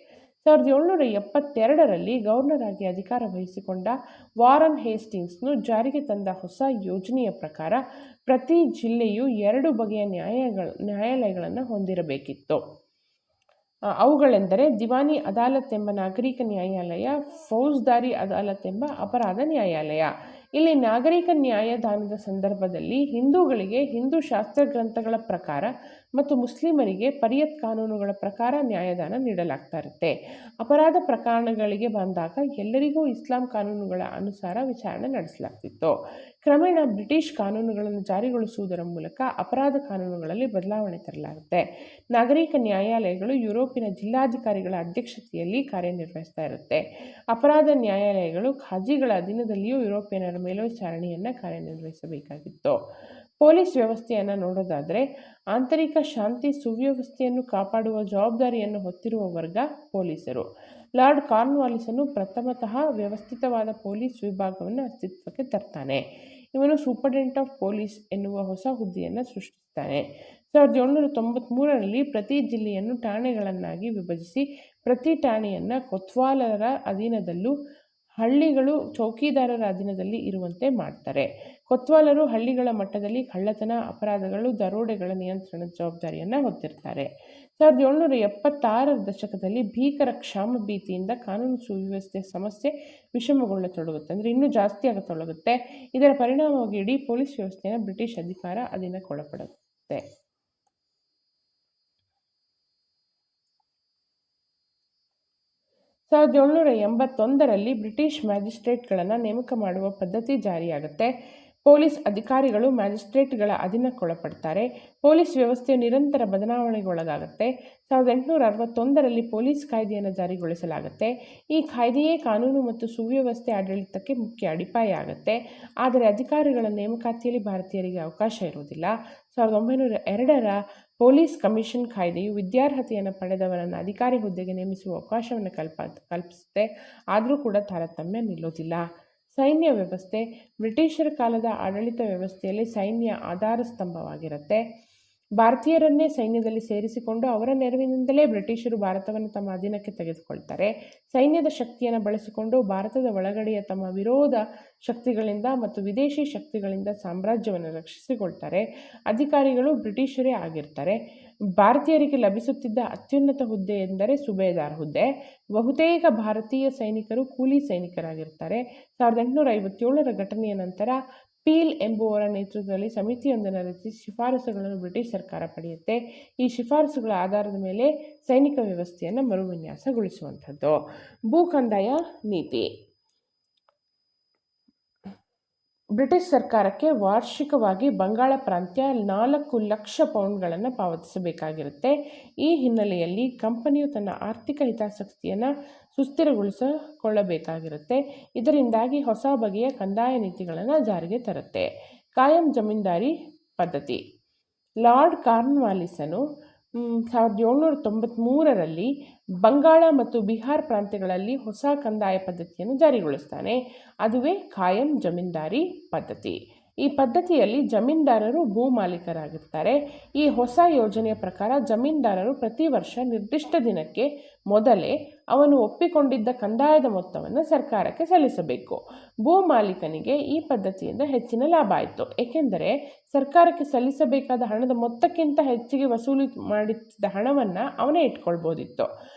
1772ರಲ್ಲಿ ಗವರ್ನರ್ ಆಗಿ ಅಧಿಕಾರ ವಹಿಸಿಕೊಂಡ ವಾರನ್ ಹೇಸ್ಟಿಂಗ್ಸ್ನು ಜಾರಿಗೆ ತಂದ ಹೊಸ ಯೋಜನೆಯ ಪ್ರಕಾರ ಪ್ರತಿ ಜಿಲ್ಲೆಯು 2 ಬಗೆಯ ನ್ಯಾಯಾಲಯಗಳನ್ನು ಹೊಂದಿರಬೇಕಿತ್ತು. ಅವುಗಳೆಂದರೆ ದಿವಾನಿ ಅದಾಲತ್ ಎಂಬ ನಾಗರಿಕ ನ್ಯಾಯಾಲಯ, ಫೌಜ್ದಾರಿ ಅದಾಲತ್ ಎಂಬ ಅಪರಾಧ ನ್ಯಾಯಾಲಯ. ಇಲ್ಲಿ ನಾಗರಿಕ ನ್ಯಾಯದಾನದ ಸಂದರ್ಭದಲ್ಲಿ ಹಿಂದೂಗಳಿಗೆ ಹಿಂದೂ ಶಾಸ್ತ್ರಗ್ರಂಥಗಳ ಪ್ರಕಾರ ಮತ್ತು ಮುಸ್ಲಿಮರಿಗೆ ಪರಿಯತ್ ಕಾನೂನುಗಳ ಪ್ರಕಾರ ನ್ಯಾಯದಾನ ನೀಡಲಾಗ್ತಾ ಇರುತ್ತೆ. ಅಪರಾಧ ಪ್ರಕರಣಗಳಿಗೆ ಬಂದಾಗ ಎಲ್ಲರಿಗೂ ಇಸ್ಲಾಂ ಕಾನೂನುಗಳ ಅನುಸಾರ ವಿಚಾರಣೆ ನಡೆಸಲಾಗ್ತಿತ್ತು. ಕ್ರಮೇಣ ಬ್ರಿಟಿಷ್ ಕಾನೂನುಗಳನ್ನು ಜಾರಿಗೊಳಿಸುವುದರ ಮೂಲಕ ಅಪರಾಧ ಕಾನೂನುಗಳಲ್ಲಿ ಬದಲಾವಣೆ ತರಲಾಗುತ್ತೆ. ನಾಗರಿಕ ನ್ಯಾಯಾಲಯಗಳು ಯುರೋಪಿನ ಜಿಲ್ಲಾಧಿಕಾರಿಗಳ ಅಧ್ಯಕ್ಷತೆಯಲ್ಲಿ ಕಾರ್ಯನಿರ್ವಹಿಸ್ತಾ ಇರುತ್ತೆ. ಅಪರಾಧ ನ್ಯಾಯಾಲಯಗಳು ಖಾಜಿಗಳ ಅಧೀನದಲ್ಲಿಯೂ ಯುರೋಪಿಯನ್ನರ ಮೇಲ್ವಿಚಾರಣೆಯನ್ನು ಕಾರ್ಯನಿರ್ವಹಿಸಬೇಕಾಗಿತ್ತು. ಪೊಲೀಸ್ ವ್ಯವಸ್ಥೆಯನ್ನು ನೋಡೋದಾದರೆ, ಆಂತರಿಕ ಶಾಂತಿ ಸುವ್ಯವಸ್ಥೆಯನ್ನು ಕಾಪಾಡುವ ಜವಾಬ್ದಾರಿಯನ್ನು ಹೊತ್ತಿರುವ ವರ್ಗ ಪೊಲೀಸರು. ಲಾರ್ಡ್ ಕಾರ್ನ್ವಾಲಿಸನು ಪ್ರಥಮತಃ ವ್ಯವಸ್ಥಿತವಾದ ಪೊಲೀಸ್ ವಿಭಾಗವನ್ನು ಅಸ್ತಿತ್ವಕ್ಕೆ ತರ್ತಾನೆ. ಇವನು ಸೂಪರಿಂಟೆಂಡೆಂಟ್ ಆಫ್ ಪೊಲೀಸ್ ಎನ್ನುವ ಹೊಸ ಹುದ್ದೆಯನ್ನು ಸೃಷ್ಟಿಸ್ತಾನೆ. 1793ರಲ್ಲಿ ಪ್ರತಿ ಜಿಲ್ಲೆಯನ್ನು ಠಾಣೆಗಳನ್ನಾಗಿ ವಿಭಜಿಸಿ ಪ್ರತಿ ಠಾಣೆಯನ್ನು ಕೊತ್ವಾಲರ ಅಧೀನದಲ್ಲೂ ಹಳ್ಳಿಗಳು ಚೌಕಿದಾರರ ಅಧೀನದಲ್ಲಿ ಇರುವಂತೆ ಮಾಡ್ತಾರೆ. ಕೊತ್ವಾಲರು ಹಳ್ಳಿಗಳ ಮಟ್ಟದಲ್ಲಿ ಕಳ್ಳತನ, ಅಪರಾಧಗಳು, ದರೋಡೆಗಳ ನಿಯಂತ್ರಣದ ಜವಾಬ್ದಾರಿಯನ್ನು ಹೊತ್ತಿರ್ತಾರೆ. 1776ರ ದಶಕದಲ್ಲಿ ಭೀಕರ ಕ್ಷಾಮ ಭೀತಿಯಿಂದ ಕಾನೂನು ಸುವ್ಯವಸ್ಥೆ ಸಮಸ್ಯೆ ವಿಷಮಗೊಳ್ಳತೊಡಗುತ್ತೆ. ಅಂದರೆ ಇನ್ನೂ ಜಾಸ್ತಿ ಆಗತೊಡಗುತ್ತೆ. ಇದರ ಪರಿಣಾಮವಾಗಿ ಇಡೀ ಪೊಲೀಸ್ ವ್ಯವಸ್ಥೆಯನ್ನು ಬ್ರಿಟಿಷ್ ಅಧಿಕಾರ ಅಧೀನಕ್ಕೊಳಪಡುತ್ತೆ. 1781ರಲ್ಲಿ ಬ್ರಿಟಿಷ್ ಮ್ಯಾಜಿಸ್ಟ್ರೇಟ್ಗಳನ್ನು ನೇಮಕ ಮಾಡುವ ಪದ್ಧತಿ ಜಾರಿಯಾಗುತ್ತೆ. ಪೊಲೀಸ್ ಅಧಿಕಾರಿಗಳು ಮ್ಯಾಜಿಸ್ಟ್ರೇಟ್ಗಳ ಅಧೀನಕ್ಕೊಳಪಡ್ತಾರೆ. ಪೊಲೀಸ್ ವ್ಯವಸ್ಥೆಯು ನಿರಂತರ ಬದಲಾವಣೆಗೊಳಗಾಗುತ್ತೆ. 1861ರಲ್ಲಿ ಪೊಲೀಸ್ ಕಾಯ್ದೆಯನ್ನು ಜಾರಿಗೊಳಿಸಲಾಗುತ್ತೆ. ಈ ಕಾಯ್ದೆಯೇ ಕಾನೂನು ಮತ್ತು ಸುವ್ಯವಸ್ಥೆ ಆಡಳಿತಕ್ಕೆ ಮುಖ್ಯ ಅಡಿಪಾಯ ಆಗುತ್ತೆ. ಆದರೆ ಅಧಿಕಾರಿಗಳ ನೇಮಕಾತಿಯಲ್ಲಿ ಭಾರತೀಯರಿಗೆ ಅವಕಾಶ ಇರುವುದಿಲ್ಲ. 1902ರ ಪೊಲೀಸ್ ಕಮಿಷನ್ ಕಾಯ್ದೆಯು ವಿದ್ಯಾರ್ಹತೆಯನ್ನು ಪಡೆದವರನ್ನು ಅಧಿಕಾರಿ ಹುದ್ದೆಗೆ ನೇಮಿಸುವ ಅವಕಾಶವನ್ನು ಕಲ್ಪಿಸುತ್ತೆ. ಆದರೂ ಕೂಡ ತಾರತಮ್ಯ ನಿಲ್ಲೋದಿಲ್ಲ. ಸೈನ್ಯ ವ್ಯವಸ್ಥೆ. ಬ್ರಿಟಿಷರ ಕಾಲದ ಆಡಳಿತ ವ್ಯವಸ್ಥೆಯಲ್ಲಿ ಸೈನ್ಯ ಆಧಾರ ಸ್ತಂಭವಾಗಿರುತ್ತೆ. ಭಾರತೀಯರನ್ನೇ ಸೈನ್ಯದಲ್ಲಿ ಸೇರಿಸಿಕೊಂಡು ಅವರ ನೆರವಿನಿಂದಲೇ ಬ್ರಿಟಿಷರು ಭಾರತವನ್ನು ತಮ್ಮ ಅಧೀನಕ್ಕೆ ತೆಗೆದುಕೊಳ್ತಾರೆ. ಸೈನ್ಯದ ಶಕ್ತಿಯನ್ನು ಬಳಸಿಕೊಂಡು ಭಾರತದ ಒಳಗಡೆಯ ತಮ್ಮ ವಿರೋಧ ಶಕ್ತಿಗಳಿಂದ ಮತ್ತು ವಿದೇಶಿ ಶಕ್ತಿಗಳಿಂದ ಸಾಮ್ರಾಜ್ಯವನ್ನು ರಕ್ಷಿಸಿಕೊಳ್ತಾರೆ. ಅಧಿಕಾರಿಗಳು ಬ್ರಿಟಿಷರೇ ಆಗಿರ್ತಾರೆ. ಭಾರತೀಯರಿಗೆ ಲಭಿಸುತ್ತಿದ್ದ ಅತ್ಯುನ್ನತ ಹುದ್ದೆ ಎಂದರೆ ಸುಬೇದಾರ್ ಹುದ್ದೆ. ಬಹುತೇಕ ಭಾರತೀಯ ಸೈನಿಕರು ಕೂಲಿ ಸೈನಿಕರಾಗಿರ್ತಾರೆ. 1857ರ ಘಟನೆಯ ನಂತರ ಪೀಲ್ ಎಂಬುವರ ನೇತೃತ್ವದಲ್ಲಿ ಸಮಿತಿಯೊಂದನ್ನು ರಚಿಸಿ ಶಿಫಾರಸುಗಳನ್ನು ಬ್ರಿಟಿಷ್ ಸರ್ಕಾರ ಪಡೆಯುತ್ತೆ. ಈ ಶಿಫಾರಸುಗಳ ಆಧಾರದ ಮೇಲೆ ಸೈನಿಕ ವ್ಯವಸ್ಥೆಯನ್ನು ಮರುವಿನ್ಯಾಸಗೊಳಿಸುವಂಥದ್ದು. ಭೂ ಕಂದಾಯ ನೀತಿ. ಬ್ರಿಟಿಷ್ ಸರ್ಕಾರಕ್ಕೆ ವಾರ್ಷಿಕವಾಗಿ ಬಂಗಾಳ ಪ್ರಾಂತ್ಯ 4 ಲಕ್ಷ ಪೌಂಡ್ಗಳನ್ನು ಪಾವತಿಸಬೇಕಾಗಿರುತ್ತೆ. ಈ ಹಿನ್ನೆಲೆಯಲ್ಲಿ ಕಂಪನಿಯು ತನ್ನ ಆರ್ಥಿಕ ಹಿತಾಸಕ್ತಿಯನ್ನು ಸುಸ್ಥಿರಗೊಳಿಸಿಕೊಳ್ಳಬೇಕಾಗಿರುತ್ತೆ. ಇದರಿಂದಾಗಿ ಹೊಸ ಬಗೆಯ ಕಂದಾಯ ನೀತಿಗಳನ್ನು ಜಾರಿಗೆ ತರುತ್ತೆ. ಕಾಯಂ ಜಮೀನ್ದಾರಿ ಪದ್ಧತಿ. ಲಾರ್ಡ್ ಕಾರ್ನ್ವಾಲಿಸನು 1793ರಲ್ಲಿ ಬಂಗಾಳ ಮತ್ತು ಬಿಹಾರ್ ಪ್ರಾಂತ್ಯಗಳಲ್ಲಿ ಹೊಸ ಕಂದಾಯ ಪದ್ಧತಿಯನ್ನು ಜಾರಿಗೊಳಿಸ್ತಾನೆ. ಅದುವೇ ಕಾಯಂ ಜಮೀನ್ದಾರಿ ಪದ್ಧತಿ. ಈ ಪದ್ಧತಿಯಲ್ಲಿ ಜಮೀನ್ದಾರರು ಭೂ ಮಾಲೀಕರಾಗಿರ್ತಾರೆ. ಈ ಹೊಸ ಯೋಜನೆಯ ಪ್ರಕಾರ ಜಮೀನ್ದಾರರು ಪ್ರತಿ ವರ್ಷ ನಿರ್ದಿಷ್ಟ ದಿನಕ್ಕೆ ಮೊದಲೇ ಅವನು ಒಪ್ಪಿಕೊಂಡಿದ್ದ ಕಂದಾಯದ ಮೊತ್ತವನ್ನು ಸರ್ಕಾರಕ್ಕೆ ಸಲ್ಲಿಸಬೇಕು. ಭೂ ಮಾಲೀಕನಿಗೆ ಈ ಪದ್ಧತಿಯಿಂದ ಹೆಚ್ಚಿನ ಲಾಭ ಆಯಿತು, ಏಕೆಂದರೆ ಸರ್ಕಾರಕ್ಕೆ ಸಲ್ಲಿಸಬೇಕಾದ ಹಣದ ಮೊತ್ತಕ್ಕಿಂತ ಹೆಚ್ಚಿಗೆ ವಸೂಲಿ ಮಾಡಿದ ಹಣವನ್ನು ಅವನೇ ಇಟ್ಕೊಳ್ಬೋದಿತ್ತು.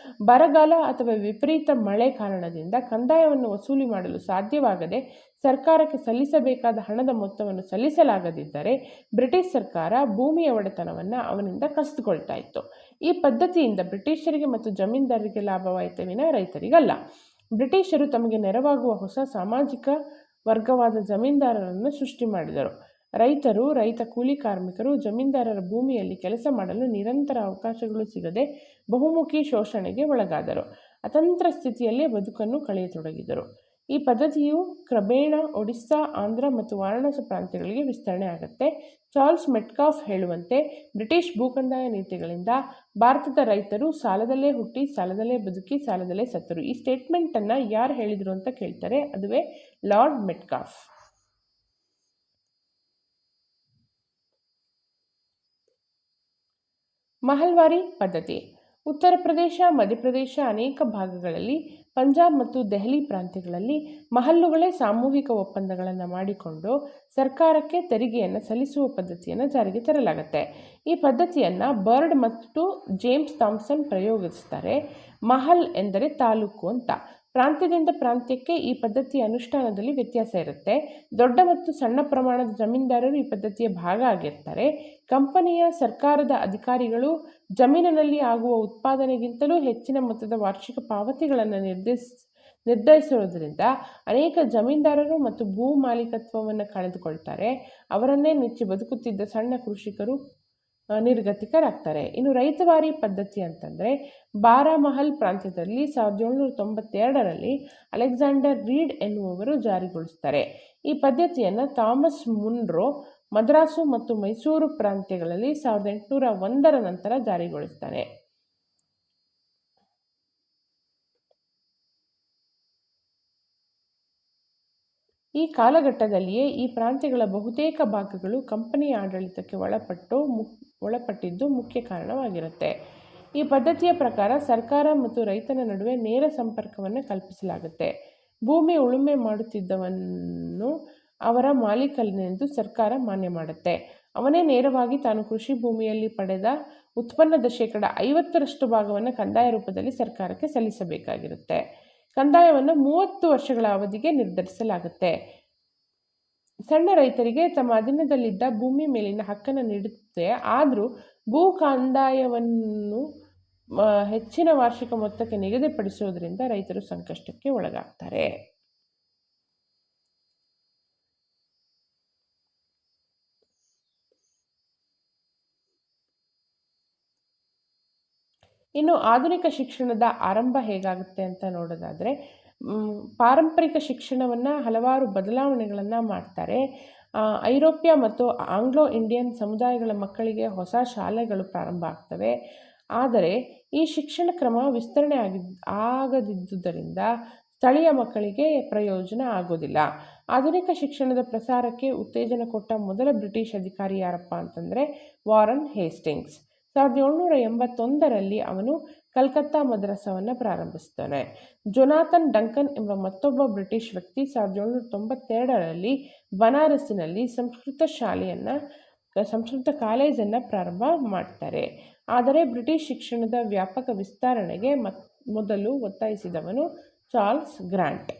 ಬರಗಾಲ ಅಥವಾ ವಿಪರೀತ ಮಳೆ ಕಾರಣದಿಂದ ಕಂದಾಯವನ್ನು ವಸೂಲಿ ಮಾಡಲು ಸಾಧ್ಯವಾಗದೆ ಸರ್ಕಾರಕ್ಕೆ ಸಲ್ಲಿಸಬೇಕಾದ ಹಣದ ಮೊತ್ತವನ್ನು ಸಲ್ಲಿಸಲಾಗದಿದ್ದರೆ ಬ್ರಿಟಿಷ್ ಸರ್ಕಾರ ಭೂಮಿಯ ಒಡೆತನವನ್ನು ಅವನಿಂದ ಕಸಿದುಕೊಳ್ತಾ ಇತ್ತು. ಈ ಪದ್ಧತಿಯಿಂದ ಬ್ರಿಟಿಷರಿಗೆ ಮತ್ತು ಜಮೀನ್ದಾರರಿಗೆ ಲಾಭವಾಯಿತೇ ವಿನ ರೈತರಿಗಲ್ಲ. ಬ್ರಿಟಿಷರು ತಮಗೆ ನೆರವಾಗುವ ಹೊಸ ಸಾಮಾಜಿಕ ವರ್ಗವಾದ ಜಮೀನ್ದಾರರನ್ನು ಸೃಷ್ಟಿ ಮಾಡಿದರು. ರೈತರು, ರೈತ ಕೂಲಿ ಕಾರ್ಮಿಕರು ಜಮೀನ್ದಾರರ ಭೂಮಿಯಲ್ಲಿ ಕೆಲಸ ಮಾಡಲು ನಿರಂತರ ಅವಕಾಶಗಳು ಸಿಗದೆ ಬಹುಮುಖಿ ಶೋಷಣೆಗೆ ಒಳಗಾದರು. ಅತಂತ್ರ ಸ್ಥಿತಿಯಲ್ಲೇ ಬದುಕನ್ನು ಕಳೆಯತೊಡಗಿದರು. ಈ ಪದ್ಧತಿಯು ಕ್ರಮೇಣ ಒಡಿಸ್ಸಾ, ಆಂಧ್ರ ಮತ್ತು ವಾರಣಾಸಿ ಪ್ರಾಂತ್ಯಗಳಿಗೆ ವಿಸ್ತರಣೆ ಆಗುತ್ತೆ. ಚಾರ್ಲ್ಸ್ ಮೆಟ್ಕಾಫ್ ಹೇಳುವಂತೆ ಬ್ರಿಟಿಷ್ ಭೂಕಂದಾಯ ನೀತಿಗಳಿಂದ ಭಾರತದ ರೈತರು ಸಾಲದಲ್ಲೇ ಹುಟ್ಟಿ, ಸಾಲದಲ್ಲೇ ಬದುಕಿ, ಸಾಲದಲ್ಲೇ ಸತ್ತರು. ಈ ಸ್ಟೇಟ್ಮೆಂಟನ್ನು ಯಾರು ಹೇಳಿದರು ಅಂತ ಕೇಳ್ತಾರೆ. ಅದುವೇ ಲಾರ್ಡ್ ಮೆಟ್ಕಾಫ್. ಮಹಲ್ವಾರಿ ಪದ್ಧತಿ. ಉತ್ತರ ಪ್ರದೇಶ, ಮಧ್ಯಪ್ರದೇಶ, ಅನೇಕ ಭಾಗಗಳಲ್ಲಿ, ಪಂಜಾಬ್ ಮತ್ತು ದೆಹಲಿ ಪ್ರಾಂತ್ಯಗಳಲ್ಲಿ ಮಹಲ್ಲುಗಳೇ ಸಾಮೂಹಿಕ ಒಪ್ಪಂದಗಳನ್ನು ಮಾಡಿಕೊಂಡು ಸರ್ಕಾರಕ್ಕೆ ತೆರಿಗೆಯನ್ನು ಸಲ್ಲಿಸುವ ಪದ್ಧತಿಯನ್ನು ಜಾರಿಗೆ ತರಲಾಗುತ್ತೆ. ಈ ಪದ್ಧತಿಯನ್ನು ಬರ್ಡ್ ಮತ್ತು ಜೇಮ್ಸ್ ಥಾಮ್ಸನ್ ಪ್ರಯೋಗಿಸ್ತಾರೆ. ಮಹಲ್ ಎಂದರೆ ತಾಲೂಕು ಅಂತ. ಪ್ರಾಂತ್ಯದಿಂದ ಪ್ರಾಂತ್ಯಕ್ಕೆ ಈ ಪದ್ಧತಿಯ ಅನುಷ್ಠಾನದಲ್ಲಿ ವ್ಯತ್ಯಾಸ ಇರುತ್ತೆ. ದೊಡ್ಡ ಮತ್ತು ಸಣ್ಣ ಪ್ರಮಾಣದ ಜಮೀನ್ದಾರರು ಈ ಪದ್ಧತಿಯ ಭಾಗ ಆಗಿರ್ತಾರೆ. ಕಂಪನಿಯ, ಸರ್ಕಾರದ ಅಧಿಕಾರಿಗಳು ಜಮೀನಿನಲ್ಲಿ ಆಗುವ ಉತ್ಪಾದನೆಗಿಂತಲೂ ಹೆಚ್ಚಿನ ಮೊತ್ತದ ವಾರ್ಷಿಕ ಪಾವತಿಗಳನ್ನು ನಿರ್ಧರಿಸುವುದರಿಂದ ಅನೇಕ ಜಮೀನ್ದಾರರು ಮತ್ತು ಭೂ ಮಾಲೀಕತ್ವವನ್ನು ಕಳೆದುಕೊಳ್ತಾರೆ. ಅವರನ್ನೇ ನೆಚ್ಚಿ ಬದುಕುತ್ತಿದ್ದ ಸಣ್ಣ ಕೃಷಿಕರು ನಿರ್ಗತಿಕರಾಗ್ತಾರೆ. ಇನ್ನು ರೈತವಾರಿ ಪದ್ಧತಿ ಅಂತಂದರೆ ಬಾರಾಮಹಲ್ ಪ್ರಾಂತ್ಯದಲ್ಲಿ 1792ರಲ್ಲಿ ಅಲೆಕ್ಸಾಂಡರ್ ರೀಡ್ ಎನ್ನುವವರು ಜಾರಿಗೊಳಿಸ್ತಾರೆ. ಈ ಪದ್ಧತಿಯನ್ನು ಥಾಮಸ್ ಮುನ್ರೋ ಮದ್ರಾಸು ಮತ್ತು ಮೈಸೂರು ಪ್ರಾಂತ್ಯಗಳಲ್ಲಿ 1801ರ ನಂತರ ಜಾರಿಗೊಳಿಸ್ತಾನೆ. ಈ ಕಾಲಘಟ್ಟದಲ್ಲಿಯೇ ಈ ಪ್ರಾಂತ್ಯಗಳ ಬಹುತೇಕ ಭಾಗಗಳು ಕಂಪನಿಯ ಆಡಳಿತಕ್ಕೆ ಒಳಪಟ್ಟಿದ್ದು ಮುಖ್ಯ ಕಾರಣವಾಗಿರುತ್ತೆ. ಈ ಪದ್ಧತಿಯ ಪ್ರಕಾರ ಸರ್ಕಾರ ಮತ್ತು ರೈತನ ನಡುವೆ ನೇರ ಸಂಪರ್ಕವನ್ನು ಕಲ್ಪಿಸಲಾಗುತ್ತೆ. ಭೂಮಿ ಉಳುಮೆ ಮಾಡುತ್ತಿದ್ದವನು ಅವರ ಮಾಲೀಕನೆಂದು ಸರ್ಕಾರ ಮಾನ್ಯ ಮಾಡುತ್ತೆ. ಅವನೇ ನೇರವಾಗಿ ತಾನು ಕೃಷಿ ಭೂಮಿಯಲ್ಲಿ ಪಡೆದ ಉತ್ಪನ್ನದ 50% ಭಾಗವನ್ನು ಕಂದಾಯ ರೂಪದಲ್ಲಿ ಸರ್ಕಾರಕ್ಕೆ ಸಲ್ಲಿಸಬೇಕಾಗಿರುತ್ತೆ. ಕಂದಾಯವನ್ನು 30 ವರ್ಷಗಳ ಅವಧಿಗೆ ನಿರ್ಧರಿಸಲಾಗುತ್ತೆ. ಸಣ್ಣ ರೈತರಿಗೆ ತಮ್ಮ ಅಧೀನದಲ್ಲಿದ್ದ ಭೂಮಿ ಮೇಲಿನ ಹಕ್ಕನ್ನು ನೀಡುತ್ತೆ. ಆದರೂ ಭೂ ಕಂದಾಯವನ್ನು ಹೆಚ್ಚಿನ ವಾರ್ಷಿಕ ಮೊತ್ತಕ್ಕೆ ನಿಗದಿಪಡಿಸುವುದರಿಂದ ರೈತರು ಸಂಕಷ್ಟಕ್ಕೆ ಒಳಗಾಗ್ತಾರೆ. ಇನ್ನು ಆಧುನಿಕ ಶಿಕ್ಷಣದ ಆರಂಭ ಹೇಗಾಗುತ್ತೆ ಅಂತ ನೋಡೋದಾದರೆ, ಪಾರಂಪರಿಕ ಶಿಕ್ಷಣವನ್ನು ಹಲವಾರು ಬದಲಾವಣೆಗಳನ್ನು ಮಾಡ್ತಾರೆ. ಐರೋಪ್ಯ ಮತ್ತು ಆಂಗ್ಲೋ ಇಂಡಿಯನ್ ಸಮುದಾಯಗಳ ಮಕ್ಕಳಿಗೆ ಹೊಸ ಶಾಲೆಗಳು ಪ್ರಾರಂಭ ಆಗ್ತವೆ. ಆದರೆ ಈ ಶಿಕ್ಷಣ ಕ್ರಮ ವಿಸ್ತರಣೆ ಆಗದಿದ್ದುದರಿಂದ ಸ್ಥಳೀಯ ಮಕ್ಕಳಿಗೆ ಪ್ರಯೋಜನ ಆಗೋದಿಲ್ಲ. ಆಧುನಿಕ ಶಿಕ್ಷಣದ ಪ್ರಸಾರಕ್ಕೆ ಉತ್ತೇಜನ ಕೊಟ್ಟ ಮೊದಲ ಬ್ರಿಟಿಷ್ ಅಧಿಕಾರಿ ಯಾರಪ್ಪ ಅಂತಂದರೆ ವಾರನ್ ಹೇಸ್ಟಿಂಗ್ಸ್. 1781ರಲ್ಲಿ ಅವನು ಕಲ್ಕತ್ತಾ ಮದ್ರಸಾವನ್ನು ಪ್ರಾರಂಭಿಸ್ತಾನೆ. ಜೊನಾಥನ್ ಡಂಕನ್ ಎಂಬ ಮತ್ತೊಬ್ಬ ಬ್ರಿಟಿಷ್ ವ್ಯಕ್ತಿ 1792ರಲ್ಲಿ ಬನಾರಸ್ಸಿನಲ್ಲಿ ಸಂಸ್ಕೃತ ಕಾಲೇಜನ್ನು ಪ್ರಾರಂಭ ಮಾಡ್ತಾರೆ. ಆದರೆ ಬ್ರಿಟಿಷ್ ಶಿಕ್ಷಣದ ವ್ಯಾಪಕ ವಿಸ್ತರಣೆಗೆ ಮೊದಲು ಒತ್ತಾಯಿಸಿದವನು ಚಾರ್ಲ್ಸ್ ಗ್ರಾಂಟ್.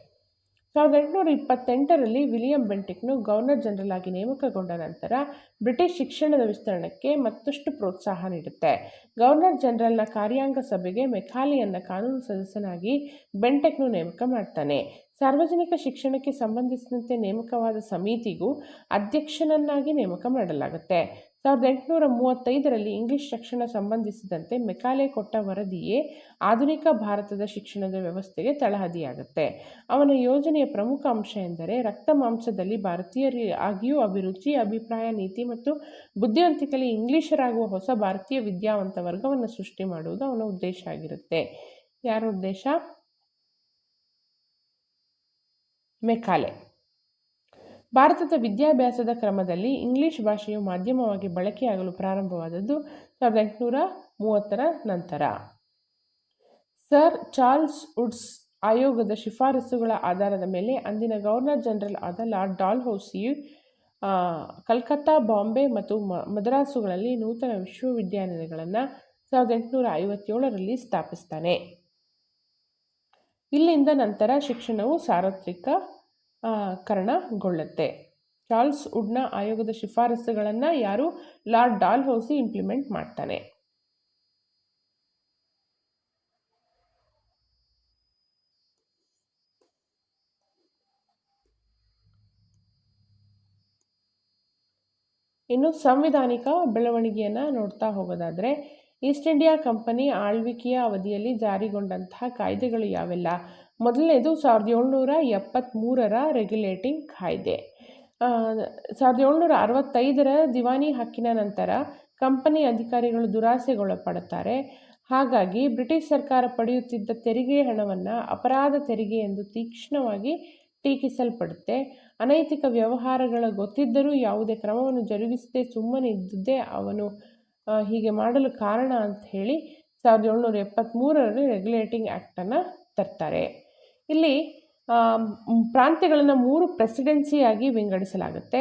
1828ರಲ್ಲಿ ವಿಲಿಯಂ ಬೆಂಟಿಕ್ನು ಗವರ್ನರ್ ಜನರಲ್ ಆಗಿ ನೇಮಕಗೊಂಡ ನಂತರ ಬ್ರಿಟಿಷ್ ಶಿಕ್ಷಣದ ವಿಸ್ತರಣೆಗೆ ಮತ್ತಷ್ಟು ಪ್ರೋತ್ಸಾಹ ನೀಡುತ್ತೆ. ಗವರ್ನರ್ ಜನರಲ್ನ ಕಾರ್ಯಾಂಗ ಸಭೆಗೆ ಮೆಕಾಲೆಯನ್ನು ಕಾನೂನು ಸದಸ್ಯನಾಗಿ ಬೆಂಟಿಕ್ನು ನೇಮಕ ಮಾಡ್ತಾನೆ. ಸಾರ್ವಜನಿಕ ಶಿಕ್ಷಣಕ್ಕೆ ಸಂಬಂಧಿಸಿದಂತೆ ನೇಮಕವಾದ ಸಮಿತಿಗೂ ಅಧ್ಯಕ್ಷನನ್ನಾಗಿ ನೇಮಕ ಮಾಡಲಾಗುತ್ತೆ. 1835ರಲ್ಲಿ ಇಂಗ್ಲಿಷ್ ಶಿಕ್ಷಣ ಸಂಬಂಧಿಸಿದಂತೆ ಮೆಕಾಲೆ ಕೊಟ್ಟ ವರದಿಯೇ ಆಧುನಿಕ ಭಾರತದ ಶಿಕ್ಷಣದ ವ್ಯವಸ್ಥೆಗೆ ತಳಹದಿಯಾಗುತ್ತೆ. ಅವನ ಯೋಜನೆಯ ಪ್ರಮುಖ ಅಂಶ ಎಂದರೆ ರಕ್ತ ಮಾಂಸದಲ್ಲಿ ಭಾರತೀಯರಾಗಿಯೂ ಅಭಿರುಚಿ, ಅಭಿಪ್ರಾಯ, ನೀತಿ ಮತ್ತು ಬುದ್ಧಿವಂತಿಕೆಯಲ್ಲಿ ಇಂಗ್ಲಿಷರಾಗುವ ಹೊಸ ಭಾರತೀಯ ವಿದ್ಯಾವಂತ ವರ್ಗವನ್ನು ಸೃಷ್ಟಿ ಮಾಡುವುದು ಅವನ ಉದ್ದೇಶ ಆಗಿರುತ್ತೆ. ಯಾರ ಉದ್ದೇಶ? ಮೆಕಾಲೆ. ಭಾರತದ ವಿದ್ಯಾಭ್ಯಾಸದ ಕ್ರಮದಲ್ಲಿ ಇಂಗ್ಲಿಷ್ ಭಾಷೆಯು ಮಾಧ್ಯಮವಾಗಿ ಬಳಕೆಯಾಗಲು ಪ್ರಾರಂಭವಾದದ್ದು 1830ರ ನಂತರ. ಸರ್ ಚಾರ್ಲ್ಸ್ ವುಡ್ಸ್ ಆಯೋಗದ ಶಿಫಾರಸುಗಳ ಆಧಾರದ ಮೇಲೆ ಅಂದಿನ ಗವರ್ನರ್ ಜನರಲ್ ಆದ ಲಾರ್ಡ್ ಡಾಲ್ಹೌಸಿಯು ಕಲ್ಕತ್ತಾ, ಬಾಂಬೆ ಮತ್ತು ಮದ್ರಾಸುಗಳಲ್ಲಿ ನೂತನ ವಿಶ್ವವಿದ್ಯಾನಿಲಯಗಳನ್ನು 1857ರಲ್ಲಿ ಸ್ಥಾಪಿಸ್ತಾನೆ. ಇಲ್ಲಿಂದ ನಂತರ ಶಿಕ್ಷಣವು ಸಾರ್ವತ್ರಿಕಕರಣಗೊಳ್ಳುತ್ತೆ. ಚಾರ್ಲ್ಸ್ ವುಡ್ನ ಆಯೋಗದ ಶಿಫಾರಸುಗಳನ್ನು ಯಾರು? ಲಾರ್ಡ್ ಡಾಲ್ಹೌಸಿ ಇಂಪ್ಲಿಮೆಂಟ್ ಮಾಡ್ತಾನೆ. ಇನ್ನು ಸಂವಿಧಾನಿಕ ಬೆಳವಣಿಗೆಯನ್ನು ನೋಡ್ತಾ ಹೋಗೋದಾದರೆ, ಈಸ್ಟ್ ಇಂಡಿಯಾ ಕಂಪನಿ ಆಳ್ವಿಕೆಯ ಅವಧಿಯಲ್ಲಿ ಜಾರಿಗೊಂಡಂತಹ ಕಾಯ್ದೆಗಳು ಯಾವೆಲ್ಲ? ಮೊದಲನೇದು 1773ರ ರೆಗ್ಯುಲೇಟಿಂಗ್ ಕಾಯ್ದೆ. 1765ರ ದಿವಾನಿ ಹಕ್ಕಿನ ನಂತರ ಕಂಪನಿ ಅಧಿಕಾರಿಗಳು ದುರಾಸೆಗೊಳಪಡುತ್ತಾರೆ. ಹಾಗಾಗಿ ಬ್ರಿಟಿಷ್ ಸರ್ಕಾರ ಪಡೆಯುತ್ತಿದ್ದ ತೆರಿಗೆ ಹಣವನ್ನು ಅಪರಾಧ ತೆರಿಗೆ ಎಂದು ತೀಕ್ಷ್ಣವಾಗಿ ಟೀಕಿಸಲ್ಪಡುತ್ತೆ. ಅನೈತಿಕ ವ್ಯವಹಾರಗಳ ಗೊತ್ತಿದ್ದರೂ ಯಾವುದೇ ಕ್ರಮವನ್ನು ಜರುಗಿಸದೆ ಸುಮ್ಮನೆ ಇದ್ದುದೇ ಅವನು ಹೀಗೆ ಮಾಡಲು ಕಾರಣ ಅಂತ ಹೇಳಿ 1773ರಲ್ಲಿ ರೆಗ್ಯುಲೇಟಿಂಗ್ ಆ್ಯಕ್ಟನ್ನು ತರ್ತಾರೆ. ಇಲ್ಲಿ ಪ್ರಾಂತ್ಯಗಳನ್ನು 3 ಪ್ರೆಸಿಡೆನ್ಸಿಯಾಗಿ ವಿಂಗಡಿಸಲಾಗುತ್ತೆ.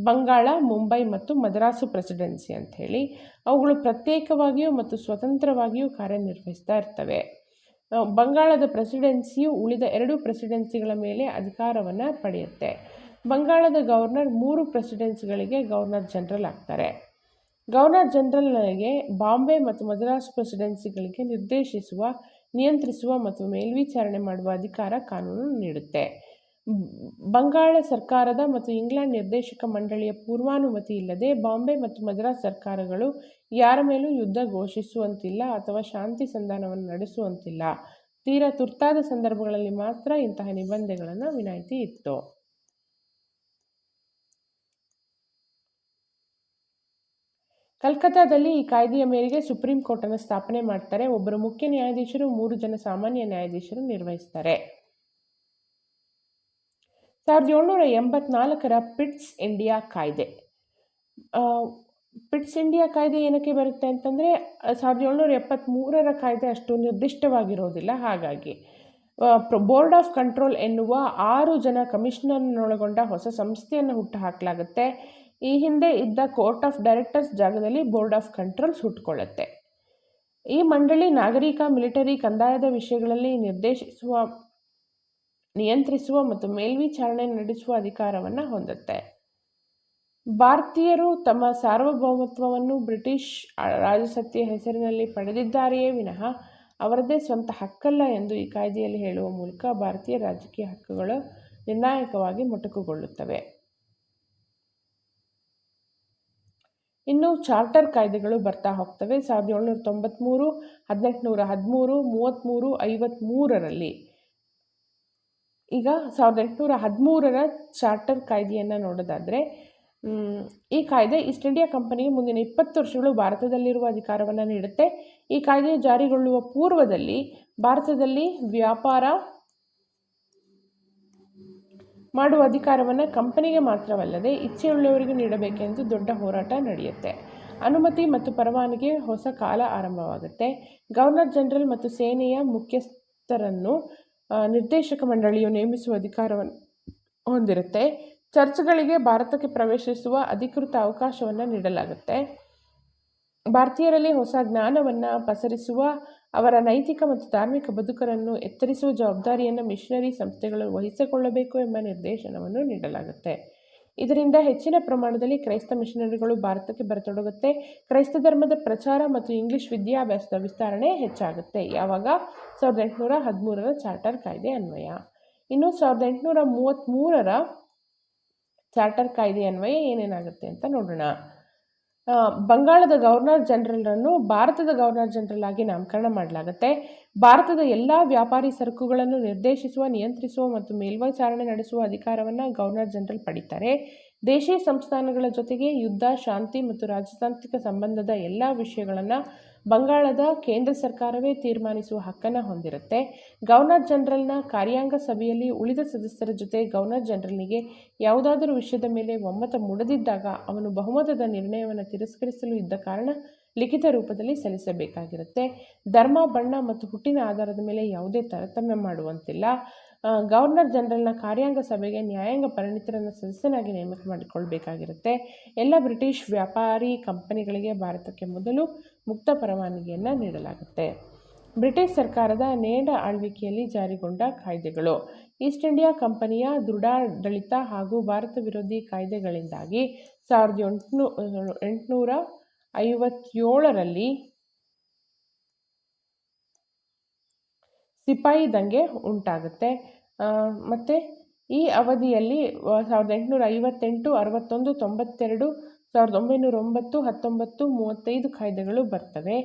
ಬಂಗಾಳ, ಮುಂಬೈ ಮತ್ತು ಮದ್ರಾಸು ಪ್ರೆಸಿಡೆನ್ಸಿ ಅಂಥೇಳಿ. ಅವುಗಳು ಪ್ರತ್ಯೇಕವಾಗಿಯೂ ಮತ್ತು ಸ್ವತಂತ್ರವಾಗಿಯೂ ಕಾರ್ಯನಿರ್ವಹಿಸ್ತಾ ಇರ್ತವೆ. ಬಂಗಾಳದ ಪ್ರೆಸಿಡೆನ್ಸಿಯು ಉಳಿದ 2 ಪ್ರೆಸಿಡೆನ್ಸಿಗಳ ಮೇಲೆ ಅಧಿಕಾರವನ್ನು ಪಡೆಯುತ್ತೆ. ಬಂಗಾಳದ ಗವರ್ನರ್ 3 ಪ್ರೆಸಿಡೆನ್ಸಿಗಳಿಗೆ ಗವರ್ನರ್ ಜನರಲ್ ಆಗ್ತಾರೆ. ಗವರ್ನರ್ ಜನರಲ್ಗೆ ಬಾಂಬೆ ಮತ್ತು ಮದ್ರಾಸ್ ಪ್ರೆಸಿಡೆನ್ಸಿಗಳಿಗೆ ನಿರ್ದೇಶಿಸುವ, ನಿಯಂತ್ರಿಸುವ ಮತ್ತು ಮೇಲ್ವಿಚಾರಣೆ ಮಾಡುವ ಅಧಿಕಾರ ಕಾನೂನು ನೀಡುತ್ತೆ. ಬಂಗಾಳ ಸರ್ಕಾರದ ಮತ್ತು ಇಂಗ್ಲೆಂಡ್ ನಿರ್ದೇಶಕ ಮಂಡಳಿಯ ಪೂರ್ವಾನುಮತಿ ಇಲ್ಲದೆ ಬಾಂಬೆ ಮತ್ತು ಮದ್ರಾಸ್ ಸರ್ಕಾರಗಳು ಯಾರ ಮೇಲೂ ಯುದ್ಧ ಘೋಷಿಸುವಂತಿಲ್ಲ ಅಥವಾ ಶಾಂತಿ ಸಂಧಾನವನ್ನು ನಡೆಸುವಂತಿಲ್ಲ. ತೀರಾ ತುರ್ತಾದ ಸಂದರ್ಭಗಳಲ್ಲಿ ಮಾತ್ರ ಇಂತಹ ನಿಬಂಧನೆಗಳನ್ನು ವಿನಾಯಿತಿ ಇತ್ತು. ಕಲ್ಕತ್ತಾದಲ್ಲಿ ಈ ಕಾಯ್ದೆಯ ಮೇರೆಗೆ ಸುಪ್ರೀಂ ಕೋರ್ಟನ್ನು ಸ್ಥಾಪನೆ ಮಾಡ್ತಾರೆ. ಒಬ್ಬರು ಮುಖ್ಯ ನ್ಯಾಯಾಧೀಶರು, 3 ಜನ ಸಾಮಾನ್ಯ ನ್ಯಾಯಾಧೀಶರು ನಿರ್ವಹಿಸ್ತಾರೆ. 1784ರ ಪಿಟ್ಸ್ ಇಂಡಿಯಾ ಕಾಯ್ದೆ. ಪಿಟ್ಸ್ ಇಂಡಿಯಾ ಕಾಯ್ದೆ ಏನಕ್ಕೆ ಬರುತ್ತೆ ಅಂತಂದರೆ 1773ರ ಕಾಯ್ದೆ ಅಷ್ಟು ನಿರ್ದಿಷ್ಟವಾಗಿರೋದಿಲ್ಲ. ಹಾಗಾಗಿ ಬೋರ್ಡ್ ಆಫ್ ಕಂಟ್ರೋಲ್ ಎನ್ನುವ 6 ಜನ ಕಮಿಷನರ್ನೊಳಗೊಂಡ ಹೊಸ ಸಂಸ್ಥೆಯನ್ನು ಹುಟ್ಟುಹಾಕಲಾಗುತ್ತೆ. ಈ ಹಿಂದೆ ಇದ್ದ ಕೋರ್ಟ್ ಆಫ್ ಡೈರೆಕ್ಟರ್ಸ್ ಜಾಗದಲ್ಲಿ ಬೋರ್ಡ್ ಆಫ್ ಕಂಟ್ರೋಲ್ಸ್ ಹುಟ್ಟುಕೊಳ್ಳುತ್ತೆ. ಈ ಮಂಡಳಿ ನಾಗರಿಕ, ಮಿಲಿಟರಿ, ಕಂದಾಯದ ವಿಷಯಗಳಲ್ಲಿ ನಿರ್ದೇಶಿಸುವ, ನಿಯಂತ್ರಿಸುವ ಮತ್ತು ಮೇಲ್ವಿಚಾರಣೆ ನಡೆಸುವ ಅಧಿಕಾರವನ್ನು ಹೊಂದುತ್ತೆ. ಭಾರತೀಯರು ತಮ್ಮ ಸಾರ್ವಭೌಮತ್ವವನ್ನು ಬ್ರಿಟಿಷ್ ರಾಜಸತ್ತೆಯ ಹೆಸರಿನಲ್ಲಿ ಪಡೆದಿದ್ದಾರೆಯೇ ವಿನಃ ಅವರದೇ ಸ್ವಂತ ಹಕ್ಕಲ್ಲ ಎಂದು ಈ ಕಾಯ್ದೆಯಲ್ಲಿ ಹೇಳುವ ಮೂಲಕ ಭಾರತೀಯ ರಾಜಕೀಯ ಹಕ್ಕುಗಳು ನಿರ್ಣಾಯಕವಾಗಿ ಮೊಟಕುಗೊಳ್ಳುತ್ತವೆ. ಇನ್ನು ಚಾರ್ಟರ್ ಕಾಯ್ದೆಗಳು ಬರ್ತಾ ಹೋಗ್ತವೆ. 1793, 1813, 33, 53ರಲ್ಲಿ. ಈಗ 1813ರ ಚಾರ್ಟರ್ ಕಾಯ್ದೆಯನ್ನು ನೋಡೋದಾದರೆ, ಈ ಕಾಯ್ದೆ ಈಸ್ಟ್ ಇಂಡಿಯಾ ಕಂಪನಿಗೆ ಮುಂದಿನ 20 ವರ್ಷಗಳು ಭಾರತದಲ್ಲಿರುವ ಅಧಿಕಾರವನ್ನು ನೀಡುತ್ತೆ. ಈ ಕಾಯ್ದೆಯು ಜಾರಿಗೊಳ್ಳುವ ಪೂರ್ವದಲ್ಲಿ ಭಾರತದಲ್ಲಿ ವ್ಯಾಪಾರ ಮಾಡುವ ಅಧಿಕಾರವನ್ನು ಕಂಪನಿಗೆ ಮಾತ್ರವಲ್ಲದೆ ಇಚ್ಛೆಯುಳ್ಳವರಿಗೂ ನೀಡಬೇಕೆಂದು ದೊಡ್ಡ ಹೋರಾಟ ನಡೆಯುತ್ತೆ. ಅನುಮತಿ ಮತ್ತು ಪರವಾನಗಿ ಹೊಸ ಕಾಲ ಆರಂಭವಾಗುತ್ತೆ. ಗವರ್ನರ್ ಜನರಲ್ ಮತ್ತು ಸೇನೆಯ ಮುಖ್ಯಸ್ಥರನ್ನು ನಿರ್ದೇಶಕ ಮಂಡಳಿಯು ನೇಮಿಸುವ ಅಧಿಕಾರವನ್ನು ಹೊಂದಿರುತ್ತೆ. ಚರ್ಚ್ಗಳಿಗೆ ಭಾರತಕ್ಕೆ ಪ್ರವೇಶಿಸುವ ಅಧಿಕೃತ ಅವಕಾಶವನ್ನು ನೀಡಲಾಗುತ್ತೆ. ಭಾರತೀಯರಲ್ಲಿ ಹೊಸ ಜ್ಞಾನವನ್ನು ಪಸರಿಸುವ, ಅವರ ನೈತಿಕ ಮತ್ತು ಧಾರ್ಮಿಕ ಬದುಕನ್ನು ಎತ್ತರಿಸುವ ಜವಾಬ್ದಾರಿಯನ್ನು ಮಿಷನರಿ ಸಂಸ್ಥೆಗಳು ವಹಿಸಿಕೊಳ್ಳಬೇಕು ಎಂಬ ನಿರ್ದೇಶನವನ್ನು ನೀಡಲಾಗುತ್ತೆ. ಇದರಿಂದ ಹೆಚ್ಚಿನ ಪ್ರಮಾಣದಲ್ಲಿ ಕ್ರೈಸ್ತ ಮಿಷನರಿಗಳು ಭಾರತಕ್ಕೆ ಬರತೊಡಗುತ್ತೆ. ಕ್ರೈಸ್ತ ಧರ್ಮದ ಪ್ರಚಾರ ಮತ್ತು ಇಂಗ್ಲಿಷ್ ವಿದ್ಯಾಭ್ಯಾಸದ ವಿಸ್ತರಣೆ ಹೆಚ್ಚಾಗುತ್ತೆ. ಯಾವಾಗ? 1813ರ ಚಾರ್ಟರ್ ಕಾಯ್ದೆ ಅನ್ವಯ. ಇನ್ನು 1833ರ ಚಾರ್ಟರ್ ಕಾಯ್ದೆ ಅನ್ವಯ ಏನೇನಾಗುತ್ತೆ ಅಂತ ನೋಡೋಣ. ಬಂಗಾಳದ ಗವರ್ನರ್ ಜನರಲ್ರನ್ನು ಭಾರತದ ಗವರ್ನರ್ ಜನರಲ್ ಆಗಿ ನಾಮಕರಣ ಮಾಡಲಾಗುತ್ತೆ. ಭಾರತದ ಎಲ್ಲ ವ್ಯಾಪಾರಿ ಸರಕುಗಳನ್ನು ನಿರ್ದೇಶಿಸುವ, ನಿಯಂತ್ರಿಸುವ ಮತ್ತು ಮೇಲ್ವಿಚಾರಣೆ ನಡೆಸುವ ಅಧಿಕಾರವನ್ನು ಗವರ್ನರ್ ಜನರಲ್ ಪಡೀತಾರೆ. ದೇಶೀಯ ಸಂಸ್ಥಾನಗಳ ಜೊತೆಗೆ ಯುದ್ಧ, ಶಾಂತಿ ಮತ್ತು ರಾಜತಾಂತ್ರಿಕ ಸಂಬಂಧದ ಎಲ್ಲ ವಿಷಯಗಳನ್ನು ಬಂಗಾಳದ ಕೇಂದ್ರ ಸರ್ಕಾರವೇ ತೀರ್ಮಾನಿಸುವ ಹಕ್ಕನ್ನು ಹೊಂದಿರುತ್ತೆ. ಗವರ್ನರ್ ಜನರಲ್ನ ಕಾರ್ಯಾಂಗ ಸಭೆಯಲ್ಲಿ ಉಳಿದ ಸದಸ್ಯರ ಜೊತೆ ಗವರ್ನರ್ ಜನರಲ್ನಿಗೆ ಯಾವುದಾದರೂ ವಿಷಯದ ಮೇಲೆ ಒಮ್ಮತ ಮೂಡದಿದ್ದಾಗ ಅವನು ಬಹುಮತದ ನಿರ್ಣಯವನ್ನು ತಿರಸ್ಕರಿಸಲು ಇದ್ದ ಕಾರಣ ಲಿಖಿತ ರೂಪದಲ್ಲಿ ಸಲ್ಲಿಸಬೇಕಾಗಿರುತ್ತೆ. ಧರ್ಮ, ಬಣ್ಣ ಮತ್ತು ಹುಟ್ಟಿನ ಆಧಾರದ ಮೇಲೆ ಯಾವುದೇ ತಾರತಮ್ಯ ಮಾಡುವಂತಿಲ್ಲ. ಗವರ್ನರ್ ಜನರಲ್ನ ಕಾರ್ಯಾಂಗ ಸಭೆಗೆ ನ್ಯಾಯಾಂಗ ಪರಿಣಿತರನ್ನು ಸದಸ್ಯನಾಗಿ ನೇಮಕ ಮಾಡಿಕೊಳ್ಬೇಕಾಗಿರುತ್ತೆ. ಎಲ್ಲ ಬ್ರಿಟಿಷ್ ವ್ಯಾಪಾರಿ ಕಂಪನಿಗಳಿಗೆ ಭಾರತಕ್ಕೆ ಮೊದಲು ಮುಕ್ತ ಪರವಾನಗಿಯನ್ನು ನೀಡಲಾಗುತ್ತೆ. ಬ್ರಿಟಿಷ್ ಸರ್ಕಾರದ ನೇರ ಆಳ್ವಿಕೆಯಲ್ಲಿ ಜಾರಿಗೊಂಡ ಕಾಯ್ದೆಗಳು. ಈಸ್ಟ್ ಇಂಡಿಯಾ ಕಂಪನಿಯ ದೃಢಾಡಳಿತ ಹಾಗೂ ಭಾರತ ವಿರೋಧಿ ಕಾಯ್ದೆಗಳಿಂದಾಗಿ 1857ರಲ್ಲಿ ಸಿಪಾಯಿ ದಂಗೆ ಉಂಟಾಗುತ್ತೆ. ಮತ್ತು ಈ ಅವಧಿಯಲ್ಲಿ 1858, 61, 92, 1909, 19, 35 ಕಾಯ್ದೆಗಳು ಬರ್ತವೆ.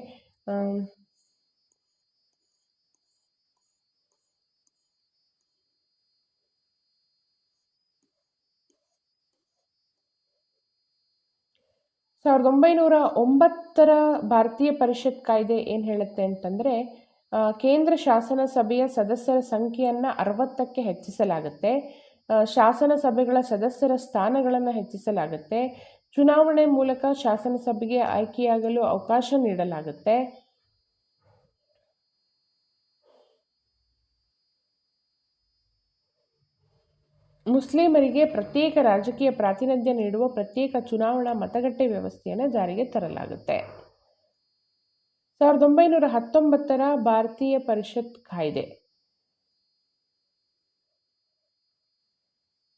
1909ರ ಭಾರತೀಯ ಪರಿಷತ್ ಕಾಯ್ದೆ ಏನು ಹೇಳುತ್ತೆ ಅಂತಂದರೆ, ಕೇಂದ್ರ ಶಾಸನ ಸಭೆಯ ಸದಸ್ಯರ ಸಂಖ್ಯೆಯನ್ನು 60ಕ್ಕೆ ಹೆಚ್ಚಿಸಲಾಗುತ್ತೆ. ಶಾಸನ ಸಭೆಗಳ ಸದಸ್ಯರ ಸ್ಥಾನಗಳನ್ನು ಹೆಚ್ಚಿಸಲಾಗುತ್ತೆ. ಚುನಾವಣೆ ಮೂಲಕ ಶಾಸನ ಸಭೆಗೆ ಆಯ್ಕೆಯಾಗಲು ಅವಕಾಶ ನೀಡಲಾಗುತ್ತೆ. ಮುಸ್ಲಿಮರಿಗೆ ಪ್ರತ್ಯೇಕ ರಾಜಕೀಯ ಪ್ರಾತಿನಿಧ್ಯ ನೀಡುವ ಪ್ರತ್ಯೇಕ ಚುನಾವಣಾ ಮತಗಟ್ಟೆ ವ್ಯವಸ್ಥೆಯನ್ನು ಜಾರಿಗೆ ತರಲಾಗುತ್ತೆ. 1919ರ ಭಾರತೀಯ ಪರಿಷತ್ ಕಾಯ್ದೆ.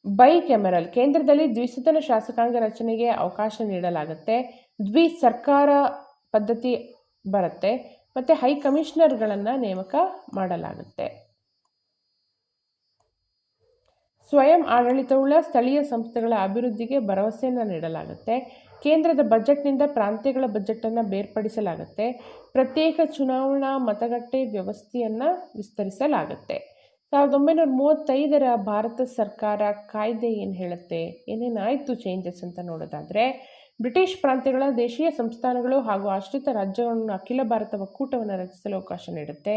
ಬೈಕೆಮರಲ್, ಕೇಂದ್ರದಲ್ಲಿ ದ್ವಿಸದನ ಶಾಸಕಾಂಗ ರಚನೆಗೆ ಅವಕಾಶ ನೀಡಲಾಗುತ್ತೆ. ಸರ್ಕಾರ ಪದ್ಧತಿ ಬರುತ್ತೆ ಮತ್ತು ಹೈಕಮಿಷನರ್ಗಳನ್ನು ನೇಮಕ ಮಾಡಲಾಗುತ್ತೆ. ಸ್ವಯಂ ಆಡಳಿತವುಳ್ಳ ಸ್ಥಳೀಯ ಸಂಸ್ಥೆಗಳ ಅಭಿವೃದ್ಧಿಗೆ ಭರವಸೆಯನ್ನು ನೀಡಲಾಗುತ್ತೆ. ಕೇಂದ್ರದ ಬಜೆಟ್ನಿಂದ ಪ್ರಾಂತ್ಯಗಳ ಬಜೆಟನ್ನು ಬೇರ್ಪಡಿಸಲಾಗುತ್ತೆ. ಪ್ರತ್ಯೇಕ ಚುನಾವಣಾ ಮತಗಟ್ಟೆ ವ್ಯವಸ್ಥೆಯನ್ನು ವಿಸ್ತರಿಸಲಾಗುತ್ತೆ. 1935ರ ಭಾರತ ಸರ್ಕಾರ ಕಾಯ್ದೆ ಏನು ಹೇಳುತ್ತೆ, ಏನೇನಾಯಿತು ಚೇಂಜಸ್ ಅಂತ ನೋಡೋದಾದರೆ, ಬ್ರಿಟಿಷ್ ಪ್ರಾಂತ್ಯಗಳ ದೇಶೀಯ ಸಂಸ್ಥಾನಗಳು ಹಾಗೂ ಆಶ್ರಿತ ರಾಜ್ಯಗಳನ್ನು ಅಖಿಲ ಭಾರತ ಒಕ್ಕೂಟವನ್ನು ರಚಿಸಲು ಅವಕಾಶ ನೀಡುತ್ತೆ.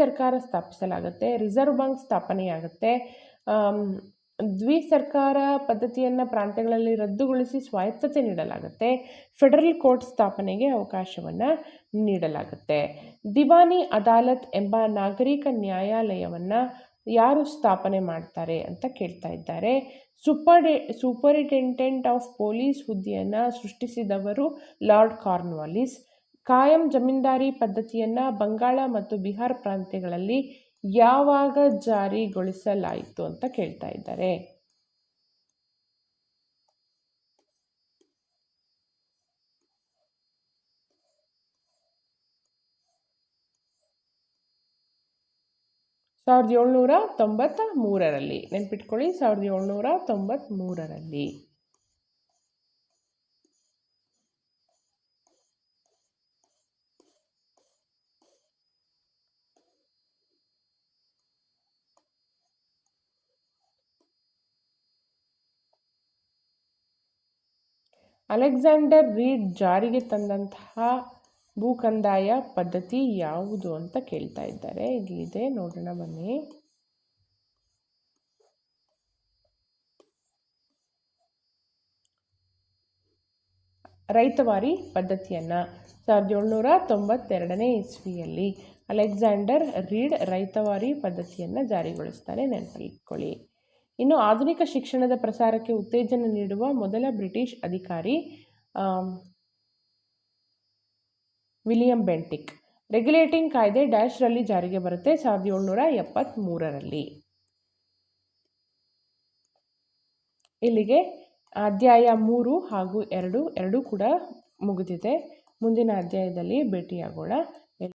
ಸರ್ಕಾರ ಸ್ಥಾಪಿಸಲಾಗುತ್ತೆ. Reserve bank ಸ್ಥಾಪನೆಯಾಗುತ್ತೆ. ಸರ್ಕಾರ ಪದ್ಧತಿಯನ್ನು ಪ್ರಾಂತ್ಯಗಳಲ್ಲಿ ರದ್ದುಗೊಳಿಸಿ ಸ್ವಾಯತ್ತತೆ ನೀಡಲಾಗುತ್ತೆ. ಫೆಡರಲ್ ಕೋರ್ಟ್ ಸ್ಥಾಪನೆಗೆ ಅವಕಾಶವನ್ನು ನೀಡಲಾಗುತ್ತೆ. ದಿವಾನಿ ಅದಾಲತ್ ಎಂಬ ನಾಗರಿಕ ನ್ಯಾಯಾಲಯವನ್ನು ಯಾರು ಸ್ಥಾಪನೆ ಮಾಡ್ತಾರೆ ಅಂತ ಕೇಳ್ತಾ ಇದ್ದಾರೆ. ಸೂಪರಿಂಟೆಂಡೆಂಟ್ ಆಫ್ ಪೊಲೀಸ್ ಹುದ್ದೆಯನ್ನು ಸೃಷ್ಟಿಸಿದವರು ಲಾರ್ಡ್ ಕಾರ್ನ್ವಾಲಿಸ್. ಕಾಯಂ ಜಮೀನ್ದಾರಿ ಪದ್ಧತಿಯನ್ನು ಬಂಗಾಳ ಮತ್ತು ಬಿಹಾರ ಪ್ರಾಂತ್ಯಗಳಲ್ಲಿ ಯಾವಾಗ ಜಾರಿಗೊಳಿಸಲಾಯಿತು ಅಂತ ಕೇಳ್ತಾ ಇದ್ದಾರೆ. ಸಾವಿರದ 1793ರಲ್ಲಿ ನೆನ್ಪಿಟ್ಕೊಳ್ಳಿ, 1793ರಲ್ಲಿ. ಅಲೆಕ್ಸಾಂಡರ್ ರೀಡ್ ಜಾರಿಗೆ ತಂದಂತಹ ಭೂಕಂದಾಯ ಪದ್ಧತಿ ಯಾವುದು ಅಂತ ಕೇಳ್ತಾ ಇದ್ದಾರೆ. ಇಲ್ಲಿದೆ, ನೋಡೋಣ ಬನ್ನಿ. ರೈತವಾರಿ ಪದ್ಧತಿಯನ್ನು 1792ನೇ ಇಸ್ವಿಯಲ್ಲಿ ಅಲೆಕ್ಸಾಂಡರ್ ರೀಡ್ ರೈತವಾರಿ ಪದ್ಧತಿಯನ್ನು ಜಾರಿಗೊಳಿಸ್ತಾನೆ, ನೆನಪಿಟ್ಕೊಳ್ಳಿ. ಇನ್ನು ಆಧುನಿಕ ಶಿಕ್ಷಣದ ಪ್ರಸಾರಕ್ಕೆ ಉತ್ತೇಜನ ನೀಡುವ ಮೊದಲ ಬ್ರಿಟಿಷ್ ಅಧಿಕಾರಿ ವಿಲಿಯಂ ಬೆಂಟಿಕ್. ರೆಗ್ಯುಲೇಟಿಂಗ್ ಕಾಯ್ದೆ ಡ್ಯಾಶ್ರಲ್ಲಿ ಜಾರಿಗೆ ಬರುತ್ತೆ 1773ರಲ್ಲಿ. ಇಲ್ಲಿಗೆ ಅಧ್ಯಾಯ 3 ಹಾಗೂ 2 ಕೂಡ ಮುಗಿದಿದೆ. ಮುಂದಿನ ಅಧ್ಯಾಯದಲ್ಲಿ ಭೇಟಿಯಾಗೋಣ.